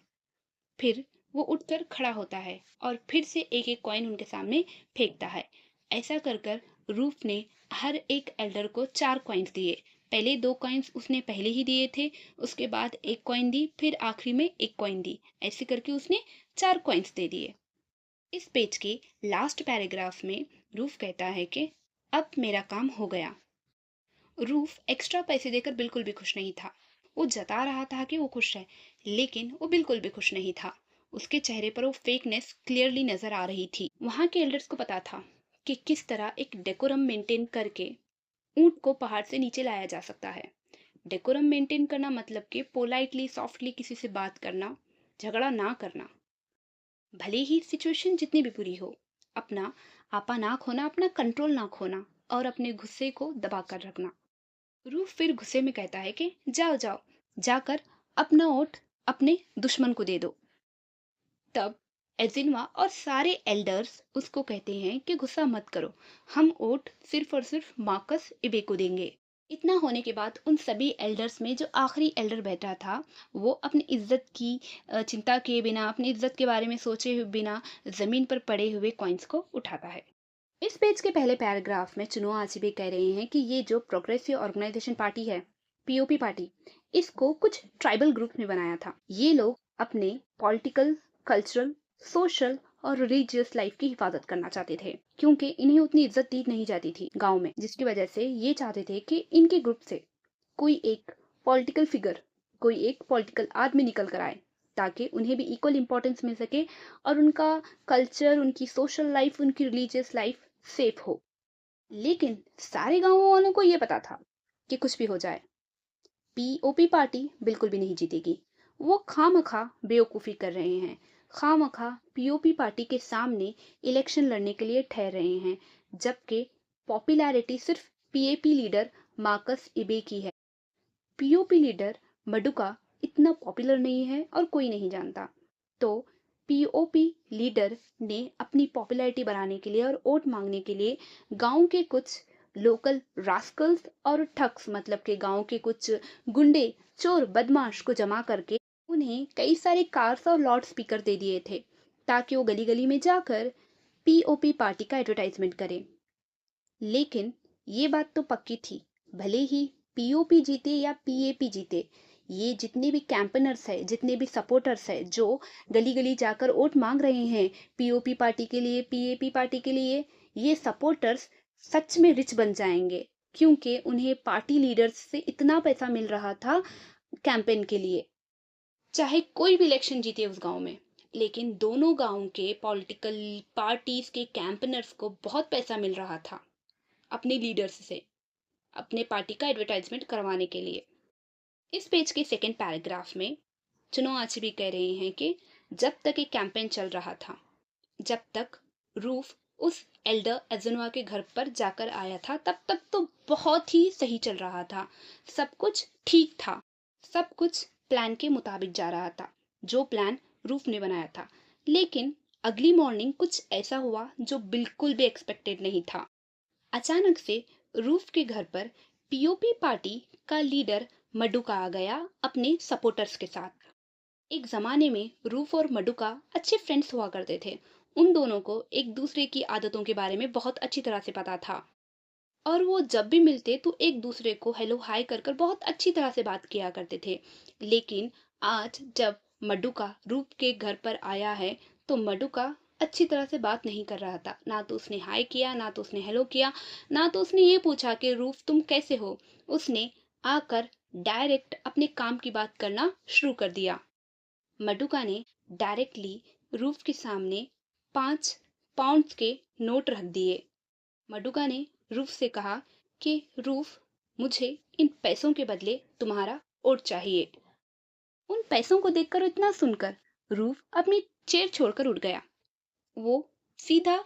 फिर वो उठकर खड़ा होता है और फिर से एक एक कॉइन उनके सामने फेंकता है। ऐसा कर कर रूफ ने हर एक एल्डर को 4 कॉइन्स दिए। पहले 2 कॉइन्स उसने पहले ही दिए थे, उसके बाद एक कॉइन दी, फिर आखिरी में एक कॉइन दी। ऐसे करके उसने 4 कॉइन्स दे दिए। इस पेज के लास्ट पैराग्राफ में रूफ कहता है कि अब मेरा काम हो गया। रूफ एक्स्ट्रा पैसे देकर बिल्कुल भी खुश नहीं था। वो जता रहा था कि वो खुश है, लेकिन वो बिल्कुल भी खुश नहीं था। उसके चेहरे पर वो फेकनेस क्लियरली नजर आ रही थी। वहां के एल्डर्स को पता था कि किस तरह एक डेकोरम मेंटेन करके ऊंट को पहाड़ से नीचे लाया जा सकता है। डेकोरम मेंटेन करना मतलब कि पोलाइटली सॉफ्टली किसी से बात करना, झगड़ा ना करना, भले ही सिचुएशन जितनी भी बुरी हो। अपना आपा ना खोना, अपना कंट्रोल ना खोना और अपने गुस्से को दबा कर रखना। रूफ फिर गुस्से में कहता है कि जाओ जाओ, जाकर अपना ओट अपने दुश्मन को दे दो। तब एजिनवा और सारे एल्डर्स उसको कहते हैं कि गुस्सा मत करो, हम ओट सिर्फ और सिर्फ मार्कस इबे को देंगे। इतना होने के बाद उन सभी एल्डर्स में जो आखिरी एल्डर बैठा था, वो अपनी इज्जत की चिंता किए बिना, अपनी इज्जत के बारे में सोचे हुए बिना जमीन पर पड़े हुए कॉइन्स को उठाता है। इस पेज के पहले पैराग्राफ में चुनुआ आचिबे कह रहे हैं कि ये जो प्रोग्रेसिव ऑर्गेनाइजेशन पार्टी है, पीओपी पार्टी, इसको कुछ ट्राइबल ग्रुप ने बनाया था। ये लोग अपने पॉलिटिकल, कल्चरल, सोशल और रिलीजियस लाइफ की हिफाजत करना चाहते थे, क्योंकि इन्हें उतनी इज्जत दी नहीं जाती थी गांव में, जिसकी वजह से ये चाहते थे कि इनके ग्रुप से कोई एक पॉलिटिकल फिगर, कोई एक पॉलिटिकल आदमी निकल कर आए, ताकि उन्हें भी इक्वल इंपॉर्टेंस मिल सके और उनका कल्चर, उनकी सोशल लाइफ, उनकी रिलीजियस लाइफ सेफ हो। लेकिन सारे गांवों वालों को यह पता था कि कुछ भी हो जाए, पीओपी पार्टी बिल्कुल भी नहीं जीतेगी। वो खामखा बेवकूफ़ी कर रहे हैं, खामखा पीओपी पार्टी के सामने इलेक्शन लड़ने के लिए ठहर रहे हैं, जबकि पॉपुलैरिटी सिर्फ पीएपी लीडर मार्कस इबे की है। पीओपी लीडर मडुका इतना पॉपुलर नहीं है और कोई नहीं जानता। तो पीओपी लीडर ने अपनी पॉपुलैरिटी बढ़ाने के लिए और वोट मांगने के लिए गांव के कुछ लोकल रास्कल्स और ठग्स, मतलब के गांव के कुछ गुंडे, चोर, बदमाश को जमा करके उन्हें कई सारे कार्स और लाउड स्पीकर दे दिए थे, ताकि वो गली गली में जाकर पीओपी पार्टी का एडवर्टाइजमेंट करें। लेकिन ये बात तो पक्की थी, भले ही पीओपी जीते या पीएपी जीते, ये जितने भी कैंपेनर्स है, जितने भी सपोर्टर्स है जो गली गली जाकर वोट मांग रहे हैं पीओपी पार्टी के लिए, पीएपी पार्टी के लिए, ये सपोर्टर्स सच में रिच बन जाएंगे, क्योंकि उन्हें पार्टी लीडर्स से इतना पैसा मिल रहा था कैंपेन के लिए। चाहे कोई भी इलेक्शन जीते उस गांव में, लेकिन दोनों गांव के पॉलिटिकल पार्टीज के कैंपेनर्स को बहुत पैसा मिल रहा था अपने लीडर्स से, अपने पार्टी का एडवर्टाइजमेंट करवाने के लिए। इस पेज के सेकंड पैराग्राफ में चुनो आचिबी कह रहे हैं कि जब तक एक कैंपेन चल रहा था, जब तक रूफ उस एल्डर एजनवा के घर पर जाकर आया था, तब तक तो बहुत ही सही चल रहा था, सब कुछ ठीक था, सब कुछ प्लान के मुताबिक जा रहा था, जो प्लान रूफ ने बनाया था। लेकिन अगली मॉर्निंग कुछ ऐसा हुआ जो बिल्कुल भी एक्सपेक्टेड नहीं था। अचानक से रूफ के घर पर पीओपी पार्टी का लीडर मडुका आ गया अपने सपोर्टर्स के साथ। एक जमाने में रूफ और मडुका अच्छे फ्रेंड्स हुआ करते थे। उन दोनों को एक दूसरे की आदतों के बारे में बहुत अच्छी तरह से पता था और वो जब भी मिलते तो एक दूसरे को हेलो हाय कर कर बहुत अच्छी तरह से बात किया करते थे। लेकिन आज जब मडुका रूफ के घर पर आया है, तो मडुका अच्छी तरह से बात नहीं कर रहा था। ना तो उसने हाय किया, ना तो उसने हेलो किया, ना तो उसने ये पूछा कि रूफ तुम कैसे हो। उसने आकर डायरेक्ट अपने काम की बात करना शुरू कर दिया। मडुका ने डायरेक्टली रूफ के सामने 5 पाउंड्स के नोट रख दिए। मडुका ने रूफ से कहा कि रूफ, मुझे इन पैसों के बदले तुम्हारा वोट चाहिए। उन पैसों को देखकर और इतना सुनकर रूफ अपनी चेयर छोड़कर उठ गया। वो सीधा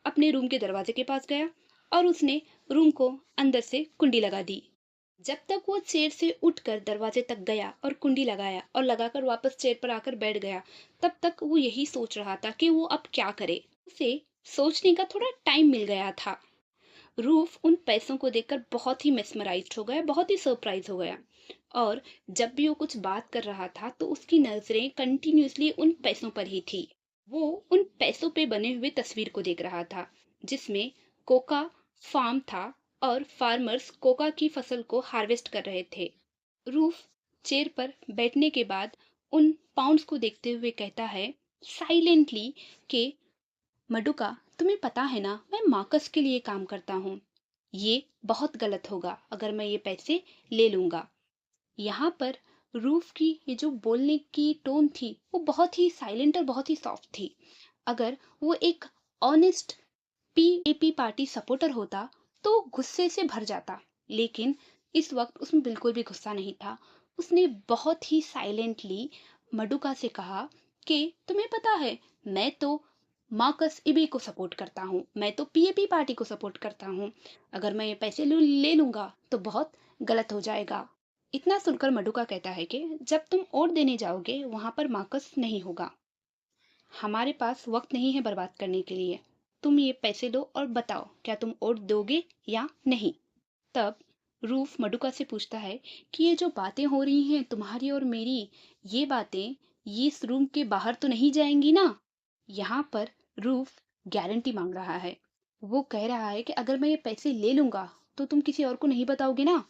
अपने रूम के दरवाजे के पास गया और उसने रूम को अंदर से कुंडी लगा दी। जब तक वो चेयर से उठकर दरवाजे तक गया और कुंडी लगाया और लगाकर वापस चेयर पर आकर बैठ गया, तब तक वो यही सोच रहा था कि वो अब क्या करे। उसे सोचने का थोड़ा टाइम मिल गया था। रूफ उन पैसों को देखकर बहुत ही मेस्मराइज्ड हो गया, बहुत ही सरप्राइज हो गया। और जब भी वो कुछ बात कर रहा था तो उसकी नजरें कंटिन्यूअसली उन पैसों पर ही थी। वो उन पैसों पे बने हुए तस्वीर को देख रहा था, जिसमें कोका फार्म था और फार्मर्स कोका की फसल को हार्वेस्ट कर रहे थे। रूफ चेयर पर बैठने के बाद उन पाउंड्स को देखते हुए कहता है साइलेंटली कि मडुका, तुम्हें पता है ना, मैं मार्कस के लिए काम करता हूँ। ये बहुत गलत होगा अगर मैं ये पैसे ले लूंगा। यहाँ पर रूफ की ये जो बोलने की टोन थी वो बहुत ही साइलेंट और बहुत ही सॉफ्ट थी। अगर वो एक ऑनेस्ट पीएपी पार्टी सपोर्टर होता तो गुस्से से भर जाता, लेकिन इस वक्त उसमें बिल्कुल भी गुस्सा नहीं था। उसने बहुत ही साइलेंटली मडुका से कहा कि तुम्हें पता है, मैं तो मार्कस इबे को सपोर्ट करता हूँ, मैं तो पीएपी पार्टी को सपोर्ट करता हूँ। अगर मैं ये पैसे ले लूंगा तो बहुत गलत हो जाएगा। इतना सुनकर मडुका कहता है कि जब तुम वोट देने जाओगे वहां पर मार्कस नहीं होगा, हमारे पास वक्त नहीं है बर्बाद करने के लिए। तुम ये पैसे लो और बताओ क्या तुम वोट दोगे या नहीं। तब रूफ मडुका से पूछता है कि ये जो बातें हो रही हैं तुम्हारी और मेरी, ये बातें ये इस रूम के बाहर तो नहीं जाएंगी ना। यहाँ पर रूफ गारंटी मांग रहा है। वो कह रहा है कि अगर मैं ये पैसे ले लूंगा तो तुम किसी और को नहीं बताओगे ना।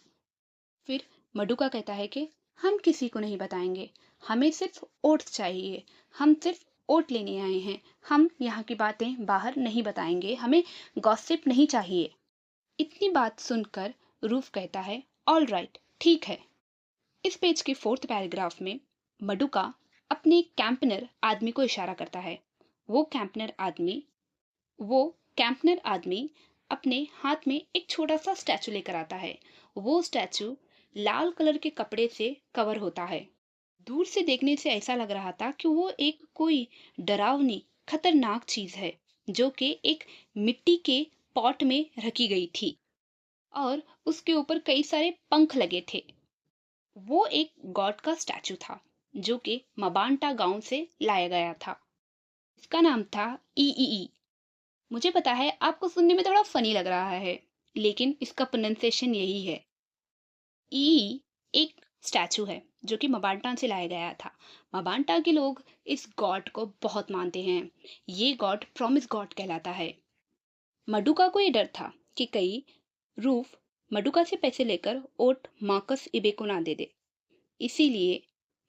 फिर मडुका कहता है कि हम किसी को नहीं बताएंगे, हमें सिर्फ ओट्स चाहिए, हम सिर्फ ओट लेने आए हैं, हम यहाँ की बातें बाहर नहीं बताएंगे, हमें गॉसिप नहीं चाहिए। इतनी बात सुनकर रूफ कहता है ऑल राइट, ठीक है। इस पेज के फोर्थ पैराग्राफ में मडुका अपने कैंपनर आदमी को इशारा करता है। वो कैंपनर आदमी वो कैंपनर आदमी अपने हाथ में एक छोटा सा स्टैचू लेकर आता है। वो स्टैचू लाल कलर के कपड़े से कवर होता है। दूर से देखने से ऐसा लग रहा था कि वो एक कोई डरावनी खतरनाक चीज है जो कि एक मिट्टी के पॉट में रखी गई थी और उसके ऊपर कई सारे पंख लगे थे। वो एक गॉड का स्टैचू था जो कि मबांटा गांव से लाया गया था। इसका नाम था ई। मुझे पता है आपको सुनने में थोड़ा फनी लग रहा है, लेकिन इसका प्रोनाउंसिएशन यही है। ई एक स्टैचू है जो कि मबांटा से लाया गया था। मबांटा के लोग इस गॉड को बहुत मानते हैं। ये गॉड प्रॉमिस गॉड कहलाता है। मडुका को ये डर था कि कहीं रूफ मडुका से पैसे लेकर ओट मार्कस इबे को ना दे दे। इसीलिए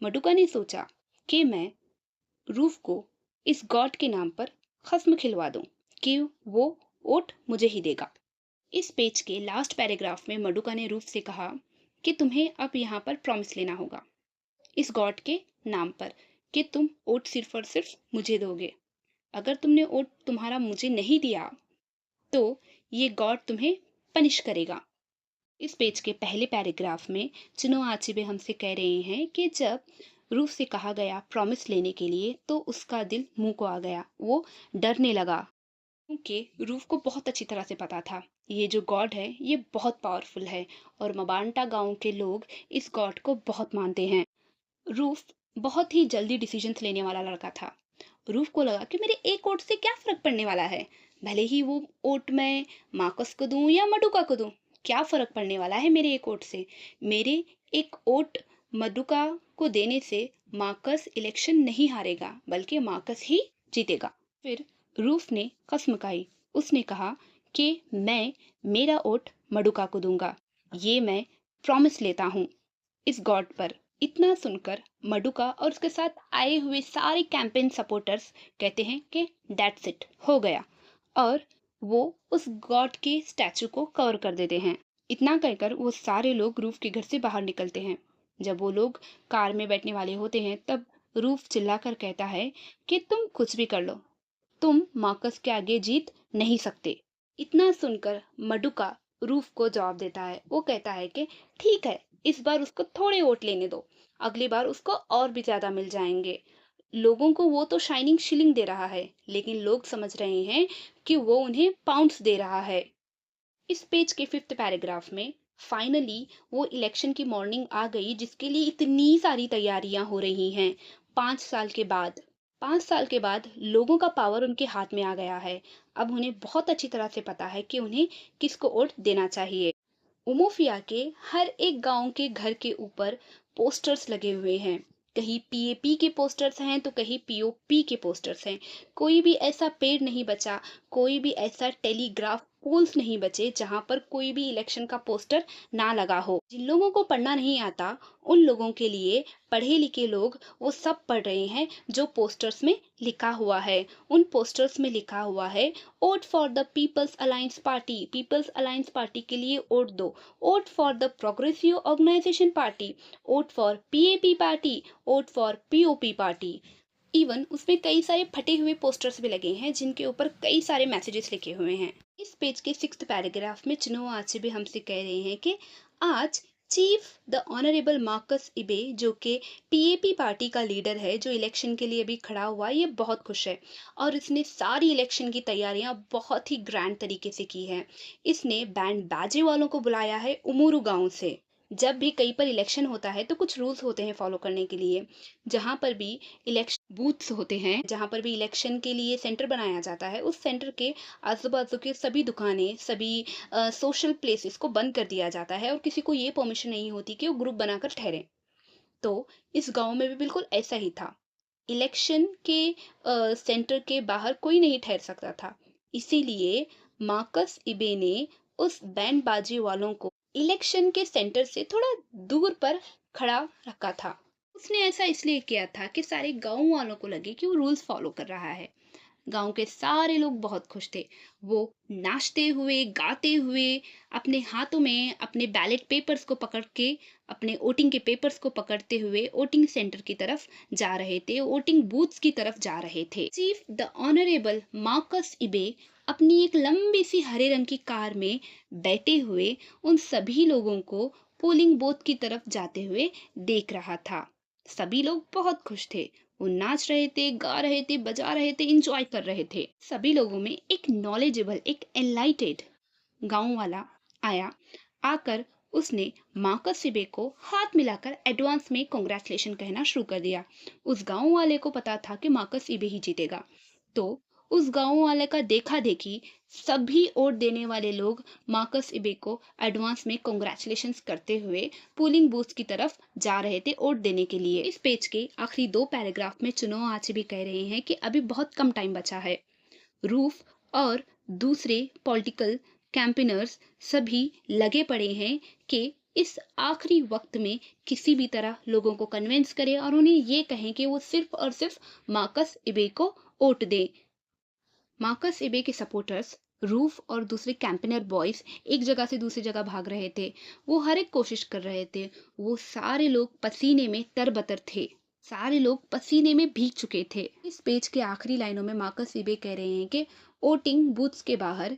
मडुका ने सोचा कि मैं रूफ को इस गॉड के नाम पर खस्म खिलवा दूं कि वो ओट मुझे ही देगा। इस पेज के लास्ट पैराग्राफ में मडुका ने रूफ से कहा कि तुम्हें अब यहाँ पर प्रॉमिस लेना होगा इस गॉड के नाम पर कि तुम ओट सिर्फ और सिर्फ मुझे दोगे। अगर तुमने ओट तुम्हारा मुझे नहीं दिया तो ये गॉड तुम्हें पनिश करेगा। इस पेज के पहले पैराग्राफ में चिनो आचिबे हमसे कह रहे हैं कि जब रूफ से कहा गया प्रॉमिस लेने के लिए तो उसका दिल मुंह को आ गया, वो डरने लगा क्योंकि रूफ को बहुत अच्छी तरह से पता था ये जो गॉड है ये बहुत पावरफुल है और मबांटा गांव के लोग इस गॉड को बहुत मानते हैं। रूफ बहुत ही जल्दी डिसीजंस लेने वाला लड़का था। रूफ को लगा कि मेरे एक ओट से क्या फर्क पड़ने वाला है, भले ही वो ओट मैं मार्कस को दूं या मडुका को दूं, क्या फर्क पड़ने वाला है मेरे एक ओट से। मेरे एक ओट मडुका को देने से मार्कस इलेक्शन नहीं हारेगा बल्कि मार्कस ही जीतेगा। फिर रूफ ने कसम खाई। उसने कहा कि मैं मेरा ओट मडुका को दूंगा, ये मैं प्रॉमिस लेता हूँ इस गॉड पर। इतना सुनकर मडुका और उसके साथ आए हुए सारे कैंपेन सपोर्टर्स कहते हैं कि दैट्स इट, हो गया, और वो उस गॉड के स्टैचू को कवर कर देते हैं। इतना कहकर वो सारे लोग रूफ के घर से बाहर निकलते हैं। जब वो लोग कार में बैठने वाले होते हैं तब रूफ चिल्लाकर कहता है कि तुम कुछ भी कर लो, तुम मार्कस के आगे जीत नहीं सकते। इतना सुनकर मडुका रूफ को जवाब देता है। वो कहता है कि ठीक है, इस बार उसको थोड़े वोट लेने दो, अगली बार उसको और भी ज्यादा मिल जाएंगे। लोगों को वो तो शाइनिंग शिलिंग दे रहा है लेकिन लोग समझ रहे हैं कि वो उन्हें पाउंड्स दे रहा है। इस पेज के फिफ्थ पैराग्राफ में फाइनली वो इलेक्शन की मॉर्निंग आ गई जिसके लिए इतनी सारी तैयारियां हो रही हैं। 5 साल के बाद 5 साल के बाद लोगों का पावर उनके हाथ में आ गया है। अब उन्हें बहुत अच्छी तरह से पता है कि उन्हें किसको वोट देना चाहिए। उमोफिया के हर एक गांव के घर के ऊपर पोस्टर्स लगे हुए हैं। कहीं पीएपी के पोस्टर्स हैं तो कहीं पीओपी के पोस्टर्स हैं। कोई भी ऐसा पेड़ नहीं बचा, कोई भी ऐसा टेलीग्राफ पोल्स नहीं बचे जहां पर कोई भी इलेक्शन का पोस्टर ना लगा हो। जिन लोगों को पढ़ना नहीं आता उन लोगों के लिए पढ़े लिखे लोग वो सब पढ़ रहे हैं जो पोस्टर्स में लिखा हुआ है। उन पोस्टर्स में लिखा हुआ है vote for the people's alliance party, people's alliance party के लिए वोट दो, vote for the progressive organisation party, vote for PAP party, vote for POP party. Even उसमें कई सारे फटे हुए पोस्टर्स भी लगे हैं जिनके ऊपर कई सारे मैसेजेस लिखे हुए हैं। इस पेज के 6th पैराग्राफ में चिनुओ आचेबे हमसे कह रहे हैं कि आज चीफ द ऑनरेबल मार्कस इबे जो कि पीएपी पार्टी का लीडर है, जो इलेक्शन के लिए अभी खड़ा हुआ है, ये बहुत खुश है और इसने सारी इलेक्शन की तैयारियां बहुत ही ग्रैंड तरीके से की है। इसने बैंड बाजे वालों को बुलाया है उमुरू गांव से। जब भी कहीं पर इलेक्शन होता है तो कुछ रूल्स होते हैं फॉलो करने के लिए। जहां पर भी इलेक्शन बूथ्स होते हैं, जहां पर भी इलेक्शन के लिए सेंटर बनाया जाता है, उस सेंटर के आजू बाजू के सभी दुकानें, सभी सोशल प्लेसेस को बंद कर दिया जाता है और किसी को ये परमिशन नहीं होती कि वो ग्रुप बनाकर ठहरे। तो इस गांव में भी बिल्कुल ऐसा ही था। इलेक्शन के सेंटर के बाहर कोई नहीं ठहर सकता था। इसीलिए मार्कस इबे ने उस बैंड बाजी वालों को इलेक्शन के सेंटर से थोड़ा दूर पर खड़ा रखा था। उसने ऐसा इसलिए किया था कि सारे गांव वालों को लगे कि वो रूल्स फॉलो कर रहा है। गांव के सारे लोग बहुत खुश थे। वो नाचते हुए, गाते हुए, अपने हाथों में अपने बैलेट पेपर्स को पकड़ के, अपने वोटिंग के पेपर्स को पकड़ते हुए वोटिंग सेंटर की तरफ जा रहे थे, वोटिंग बूथ्स की तरफ जा रहे थे। चीफ द ऑनरेबल मार्कस इबे अपनी एक लंबी सी हरे रंग की कार में बैठे हुए उन सभी लोगों को पोलिंग बूथ की तरफ जाते हुए देख रहा था। सभी लोग बहुत खुश थे। वो नाच रहे थे, गा रहे थे, बजा रहे थे, इंजॉय कर रहे थे। सभी लोगों में एक नॉलेजेबल, एक एनलाइटेड गांव वाला आया। आकर उसने मार्कस सिबे को हाथ मिलाकर एडवांस में कांग्रेचुलेशन कहना शुरू कर दिया। उस गांव वाले को पता था कि मार्कस सिबे ही जीतेगा। तो उस गांव वाले का देखा देखी सभी वोट देने वाले लोग मार्कस इबे को एडवांस में कांग्रेचुलेशंस करते हुए पोलिंग बूथ की तरफ जा रहे थे वोट देने के लिए। इस पेज के आखिरी 2 पैराग्राफ में चुनाव आचेबे कह रहे हैं कि अभी बहुत कम टाइम बचा है। रूफ और दूसरे पॉलिटिकल कैंपेनर्स सभी लगे पड़े हैं कि इस आखिरी वक्त में किसी भी तरह लोगों को कन्विंस करें और उन्हें ये कहें कि वो सिर्फ और सिर्फ मार्कस इबे को वोट दें। मार्कस इबे के सपोर्टर्स रूफ और दूसरे कैंपेनर बॉयज एक जगह से दूसरी जगह भाग रहे थे। वो हर एक कोशिश कर रहे थे। वो सारे लोग पसीने में तरबतर थे। सारे लोग पसीने में भीग चुके थे। इस पेज के आखिरी लाइनों में मार्कस इबे कह रहे हैं कि वोटिंग बूथ्स के बाहर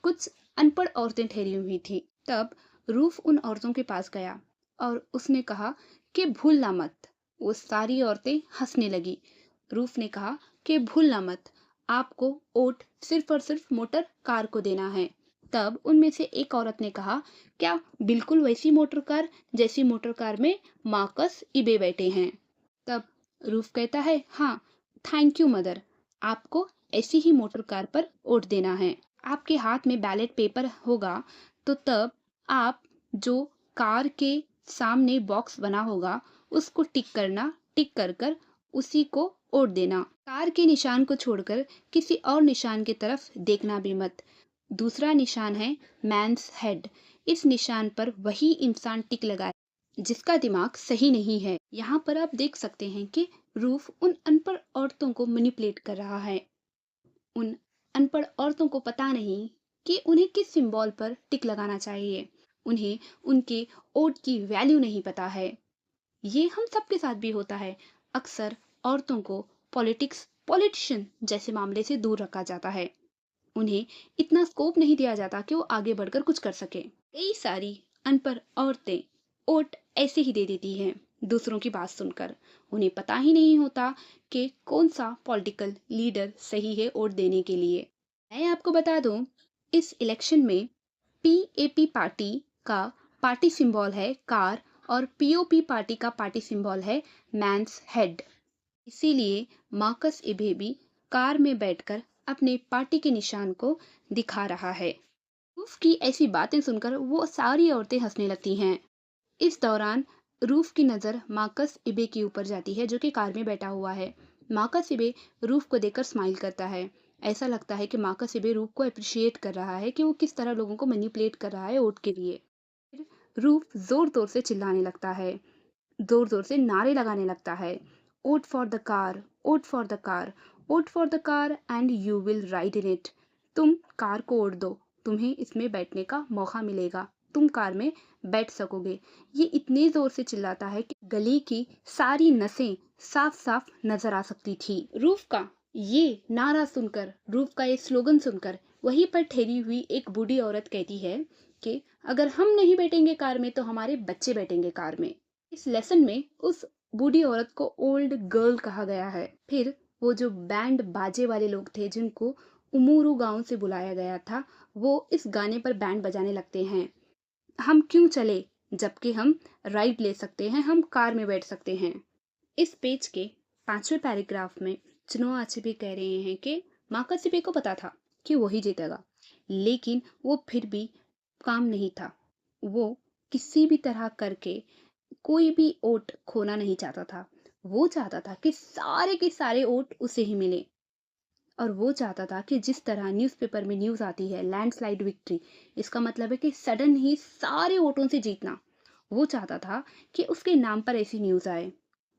कुछ अनपढ़ औरतें ठहरी हुई थी। तब रूफ उन औरतों के पास गया और उसने कहा कि भूलना मत। वो सारी औरतें हंसने लगी। रूफ ने कहा कि भूलना मत, आपको वोट सिर्फ और सिर्फ मोटर कार को देना है। तब उनमें से एक औरत ने कहा, क्या बिल्कुल वैसी मोटर कार जैसी मोटर कार में मार्कस इबे बैठे हैं? तब रूफ कहता है, हाँ, थैंक यू मदर, आपको ऐसी ही मोटर कार पर वोट देना है। आपके हाथ में बैलेट पेपर होगा तो तब आप जो कार के सामने बॉक्स बना होगा उसको टिक करना, टिक कर कर उसी को वोट देना। कार के निशान को छोड़कर किसी और निशान की तरफ देखना भी मत। दूसरा निशान है मैंस हेड। इस निशान पर वही इंसान टिक लगाए जिसका दिमाग सही नहीं है। यहाँ पर आप देख सकते हैं कि रूफ उन अनपढ़ औरतों को मैनिपुलेट कर रहा है। उन अनपढ़ औरतों को पता नहीं कि उन्हें किस सिंबल पर टिक लगाना चाहिए। उन्हें उनके वोट की वैल्यू नहीं पता है। ये हम सबके साथ भी होता है। अक्सर औरतों को पॉलिटिशियन जैसे मामले से दूर रखा जाता है। उन्हें इतना स्कोप नहीं दिया जाता कि वो आगे बढ़कर कुछ कर सके। कई सारी अनपढ़ औरतें वोट ऐसे ही दे देती हैं दूसरों की बात सुनकर। उन्हें पता ही नहीं होता कि कौन सा पॉलिटिकल लीडर सही है वोट देने के लिए। मैं आपको बता दूं, इस इलेक्शन में पीएपी पार्टी का पार्टी सिंबल है कार और पीओपी पार्टी का पार्टी सिंबल है मैंस हेड। इसीलिए मार्कस इबे भी कार में बैठकर अपने पार्टी के निशान को दिखा रहा है। रूफ की ऐसी बातें सुनकर वो सारी औरतें हंसने लगती हैं। इस दौरान रूफ की नज़र मार्कस इबे के ऊपर जाती है जो कि कार में बैठा हुआ है। मार्कस इबे रूफ को देखकर स्माइल करता है। ऐसा लगता है कि मार्कस इबे रूफ को अप्रिशिएट कर रहा है कि वो किस तरह लोगों को मैनिपुलेट कर रहा है वोट के लिए। फिर रूफ जोर-जोर से चिल्लाने लगता है, जोर-जोर से नारे लगाने लगता है। Vote for the car, vote for the car, vote for the car and you will ride in it. तुम कार को वोट दो, तुम्हें इसमें बैठने का मौका मिलेगा, तुम कार में बैठ सकोगे। ये इतने जोर से चिल्लाता है कि गले की सारी नसें साफ-साफ नजर आ सकती थी। रूफ का ये नारा सुनकर, रूफ का ये स्लोगन सुनकर वहीं पर ठहरी हुई एक बूढ़ी औरत कहती है कि अगर हम नहीं बैठेंगे कार में तो हमारे बच्चे बैठेंगे कार में। इस लेसन में उस बूढ़ी औरत को ओल्ड गर्ल कहा गया है। फिर वो जो बैंड बाजे वाले लोग थे जिनको उमूरू गांव से बुलाया गया था, वो इस गाने पर बैंड बजाने लगते हैं। हम क्यों चले जबकि हम राइड ले सकते हैं, हम कार में बैठ सकते हैं। इस पेज के 5वें पैराग्राफ में चिनुआ अचेबे कह रहे हैं कि मार्कस इबे को पता था कि वही जीतेगा, लेकिन वो फिर भी काम नहीं था। वो किसी भी तरह करके कोई भी वोट खोना नहीं चाहता था। वो चाहता था कि सारे के सारे वोट उसे ही मिले। और वो चाहता था कि जिस तरह न्यूज़पेपर में न्यूज़ आती है लैंडस्लाइड विक्ट्री, इसका मतलब है कि सडन ही सारे वोटों से जीतना। वो चाहता था कि उसके नाम पर ऐसी न्यूज़ आए।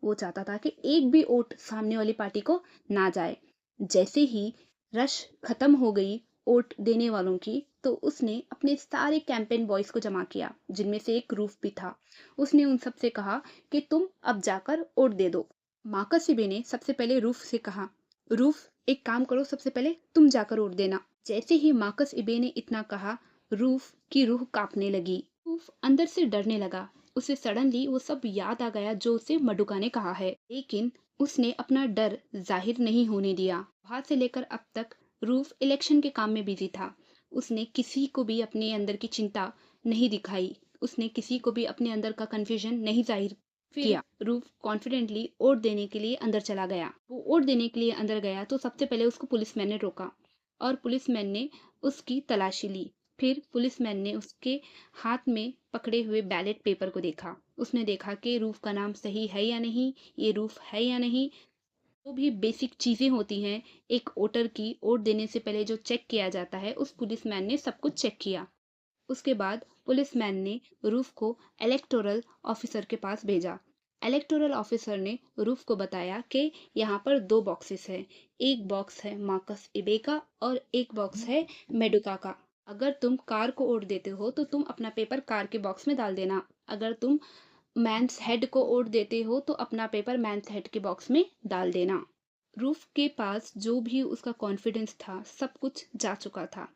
वो चाहता था कि एक भी वोट सामने वाली पार्टी को ना जाए। जैसे ही रश खत्म हो गई वोट देने वालों की, तो उसने अपने सारे कैंपेन बॉयज को जमा किया, जिनमें से एक रूफ भी था। उसने उन सब से कहा कि तुम अब जाकर वोट दे दो। मार्कस सीबे ने सबसे पहले रूफ से कहा, रूफ एक काम करो, सबसे पहले तुम जाकर वोट देना। जैसे ही मार्कस इबे ने इतना कहा, रूफ की रूह कांपने लगी। रूफ अंदर से डरने लगा। उसे सडनली वो सब याद आ गया जो उसे मडुका ने कहा है, लेकिन उसने अपना डर जाहिर नहीं होने दिया। वहां से लेकर अब तक रूफ इलेक्शन के काम में बिजी था। उसने किसी को भी अपने अंदर की चिंता नहीं दिखाई। उसने किसी को भी अपने अंदर का कंफ्यूजन नहीं जाहिर किया। रूफ कॉन्फिडेंटली वोट देने के लिए अंदर चला गया। वो वोट देने के लिए अंदर गया तो सबसे पहले उसको पुलिसमैन ने रोका और पुलिसमैन ने उसकी तलाशी ली। फिर पुलिसमैन ने उसके हाथ में पकड़े हुए बैलेट पेपर को देखा। उसने देखा कि रूफ का नाम सही है या नहीं, ये रूफ है या नहीं। जो भी बेसिक चीजें होती हैं एक वोटर की, वोट देने से पहले जो चेक किया जाता है, उस पुलिसमैन ने सब कुछ चेक किया। उसके बाद पुलिसमैन ने रूफ को इलेक्टोरल ऑफिसर के पास भेजा। इलेक्टोरल ऑफिसर ने रूफ को बताया कि यहाँ पर 2 बॉक्सेस हैं। एक बॉक्स है मार्कस इबे का और एक बॉक्स है मेडुका का। अगर तुम कार को वोट देते हो तो तुम अपना पेपर कार के बॉक्स में डाल देना। अगर तुम मैंस हेड को वोट देते हो तो अपना पेपर मैंस हेड के बॉक्स में डाल देना। रूफ के पास जो भी उसका कॉन्फिडेंस था, सब कुछ जा चुका था।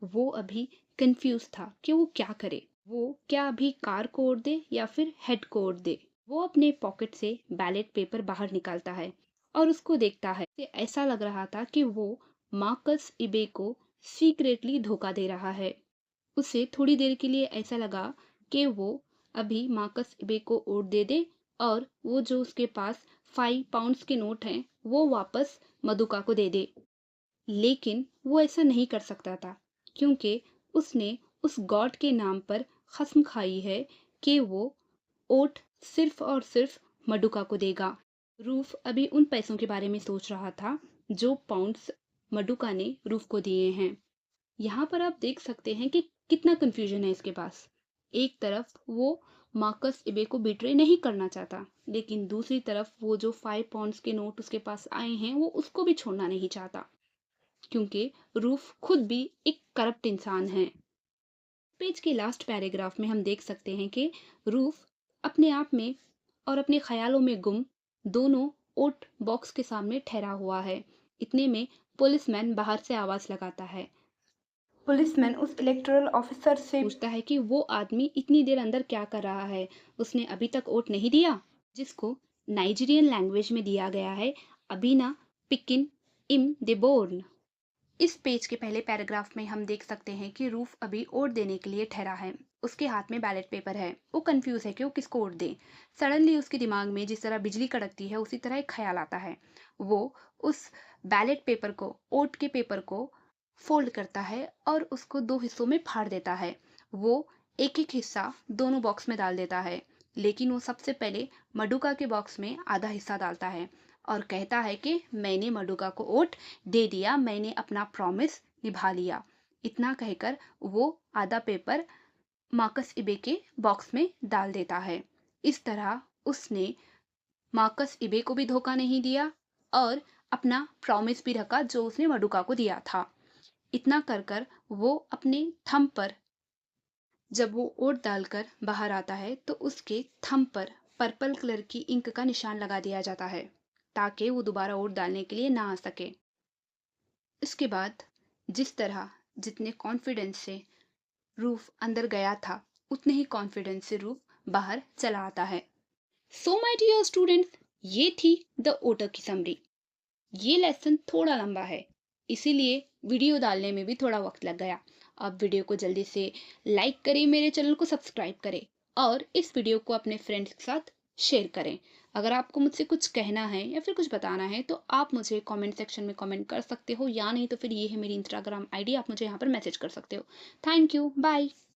वो अभी कंफ्यूज था कि वो क्या करे। वो क्या अभी कार को वोट दे या फिर हेड को वोट दे। वो अपने पॉकेट से बैलेट पेपर बाहर निकालता है और उसको देखता है। उसे ऐसा लग रहा था कि वो मार्कस इबे को सीक्रेटली धोखा दे रहा है। उसे थोड़ी देर के लिए ऐसा लगा कि वो अभी मार्कस इबे को वोट दे दे और वो जो उसके पास 5 पाउंड्स के नोट हैं वो वापस मधुका को दे दे। लेकिन वो ऐसा नहीं कर सकता था क्योंकि उसने उस गॉड के नाम पर कसम खाई है कि वो वोट सिर्फ और सिर्फ मडुका को देगा। रूफ अभी उन पैसों के बारे में सोच रहा था जो पाउंड्स मडुका ने रूफ को दिए हैं। यहाँ पर आप देख सकते हैं कि कितना कंफ्यूजन है इसके पास। एक तरफ वो मार्कस इबे को बिट्रे नहीं करना चाहता, लेकिन दूसरी तरफ वो जो 5 पाउंड्स के नोट उसके पास आए हैं वो उसको भी छोड़ना नहीं चाहता, क्योंकि रूफ खुद भी एक करप्ट इंसान है। पेज के लास्ट पैराग्राफ में हम देख सकते हैं कि रूफ अपने आप में और अपने ख्यालों में गुम दोनों वोट बॉक्स के सामने ठहरा हुआ है। इतने में पुलिसमैन बाहर से आवाज लगाता है। पुलिसमैन उस इलेक्टोरल ऑफिसर से पूछता है कि वो आदमी इतनी देर अंदर क्या कर रहा है, उसने अभी तक वोट नहीं दिया, जिसको नाइजीरियन लैंग्वेज में दिया गया है अबीना पिकिन इम देबोर्न। इस पेज के पहले पैराग्राफ में हम देख सकते हैं कि रूफ अभी वोट देने के लिए ठहरा है। उसके हाथ में बैलेट पेपर है। वो कंफ्यूज है कि वो किसको वोट दे। सडनली उसके दिमाग में जिस तरह बिजली कड़कती है उसी तरह एक ख्याल आता है। वो उस बैलेट पेपर को, वोट के पेपर को फोल्ड करता है और उसको 2 हिस्सों में फाड़ देता है। वो एक एक हिस्सा दोनों बॉक्स में डाल देता है, लेकिन वो सबसे पहले मडुका के बॉक्स में आधा हिस्सा डालता है। और कहता है कि मैंने मडुका को वोट दे दिया, मैंने अपना प्रॉमिस निभा लिया। इतना कहकर वो आधा पेपर मार्कस इबे के बॉक्स में डाल देता है। इस तरह उसने मार्कस इबे को भी धोखा नहीं दिया और अपना प्रॉमिस भी रखा जो उसने मडुका को दिया था। इतना कर कर वो अपने थंब पर, जब वो वोट डालकर बाहर आता है तो उसके थंब पर पर्पल कलर की इंक का निशान लगा दिया जाता है ताकि वो दोबारा वोट डालने के लिए ना आ सके। इसके बाद जिस तरह जितने कॉन्फिडेंस से रूफ अंदर गया था उतने ही कॉन्फिडेंस से रूफ बाहर चला आता है। सो माय डियर स्टूडेंट्स, ये थी द ओटर की समरी। ये लेसन थोड़ा लंबा है, इसीलिए वीडियो डालने में भी थोड़ा वक्त लग गया। आप वीडियो को जल्दी से लाइक करें, मेरे चैनल को सब्सक्राइब करें और इस वीडियो को अपने फ्रेंड्स के साथ शेयर करें। अगर आपको मुझसे कुछ कहना है या फिर कुछ बताना है तो आप मुझे कमेंट सेक्शन में कमेंट कर सकते हो, या नहीं तो फिर ये है मेरी इंस्टाग्राम आईडी, आप मुझे यहाँ पर मैसेज कर सकते हो। Thank you, bye.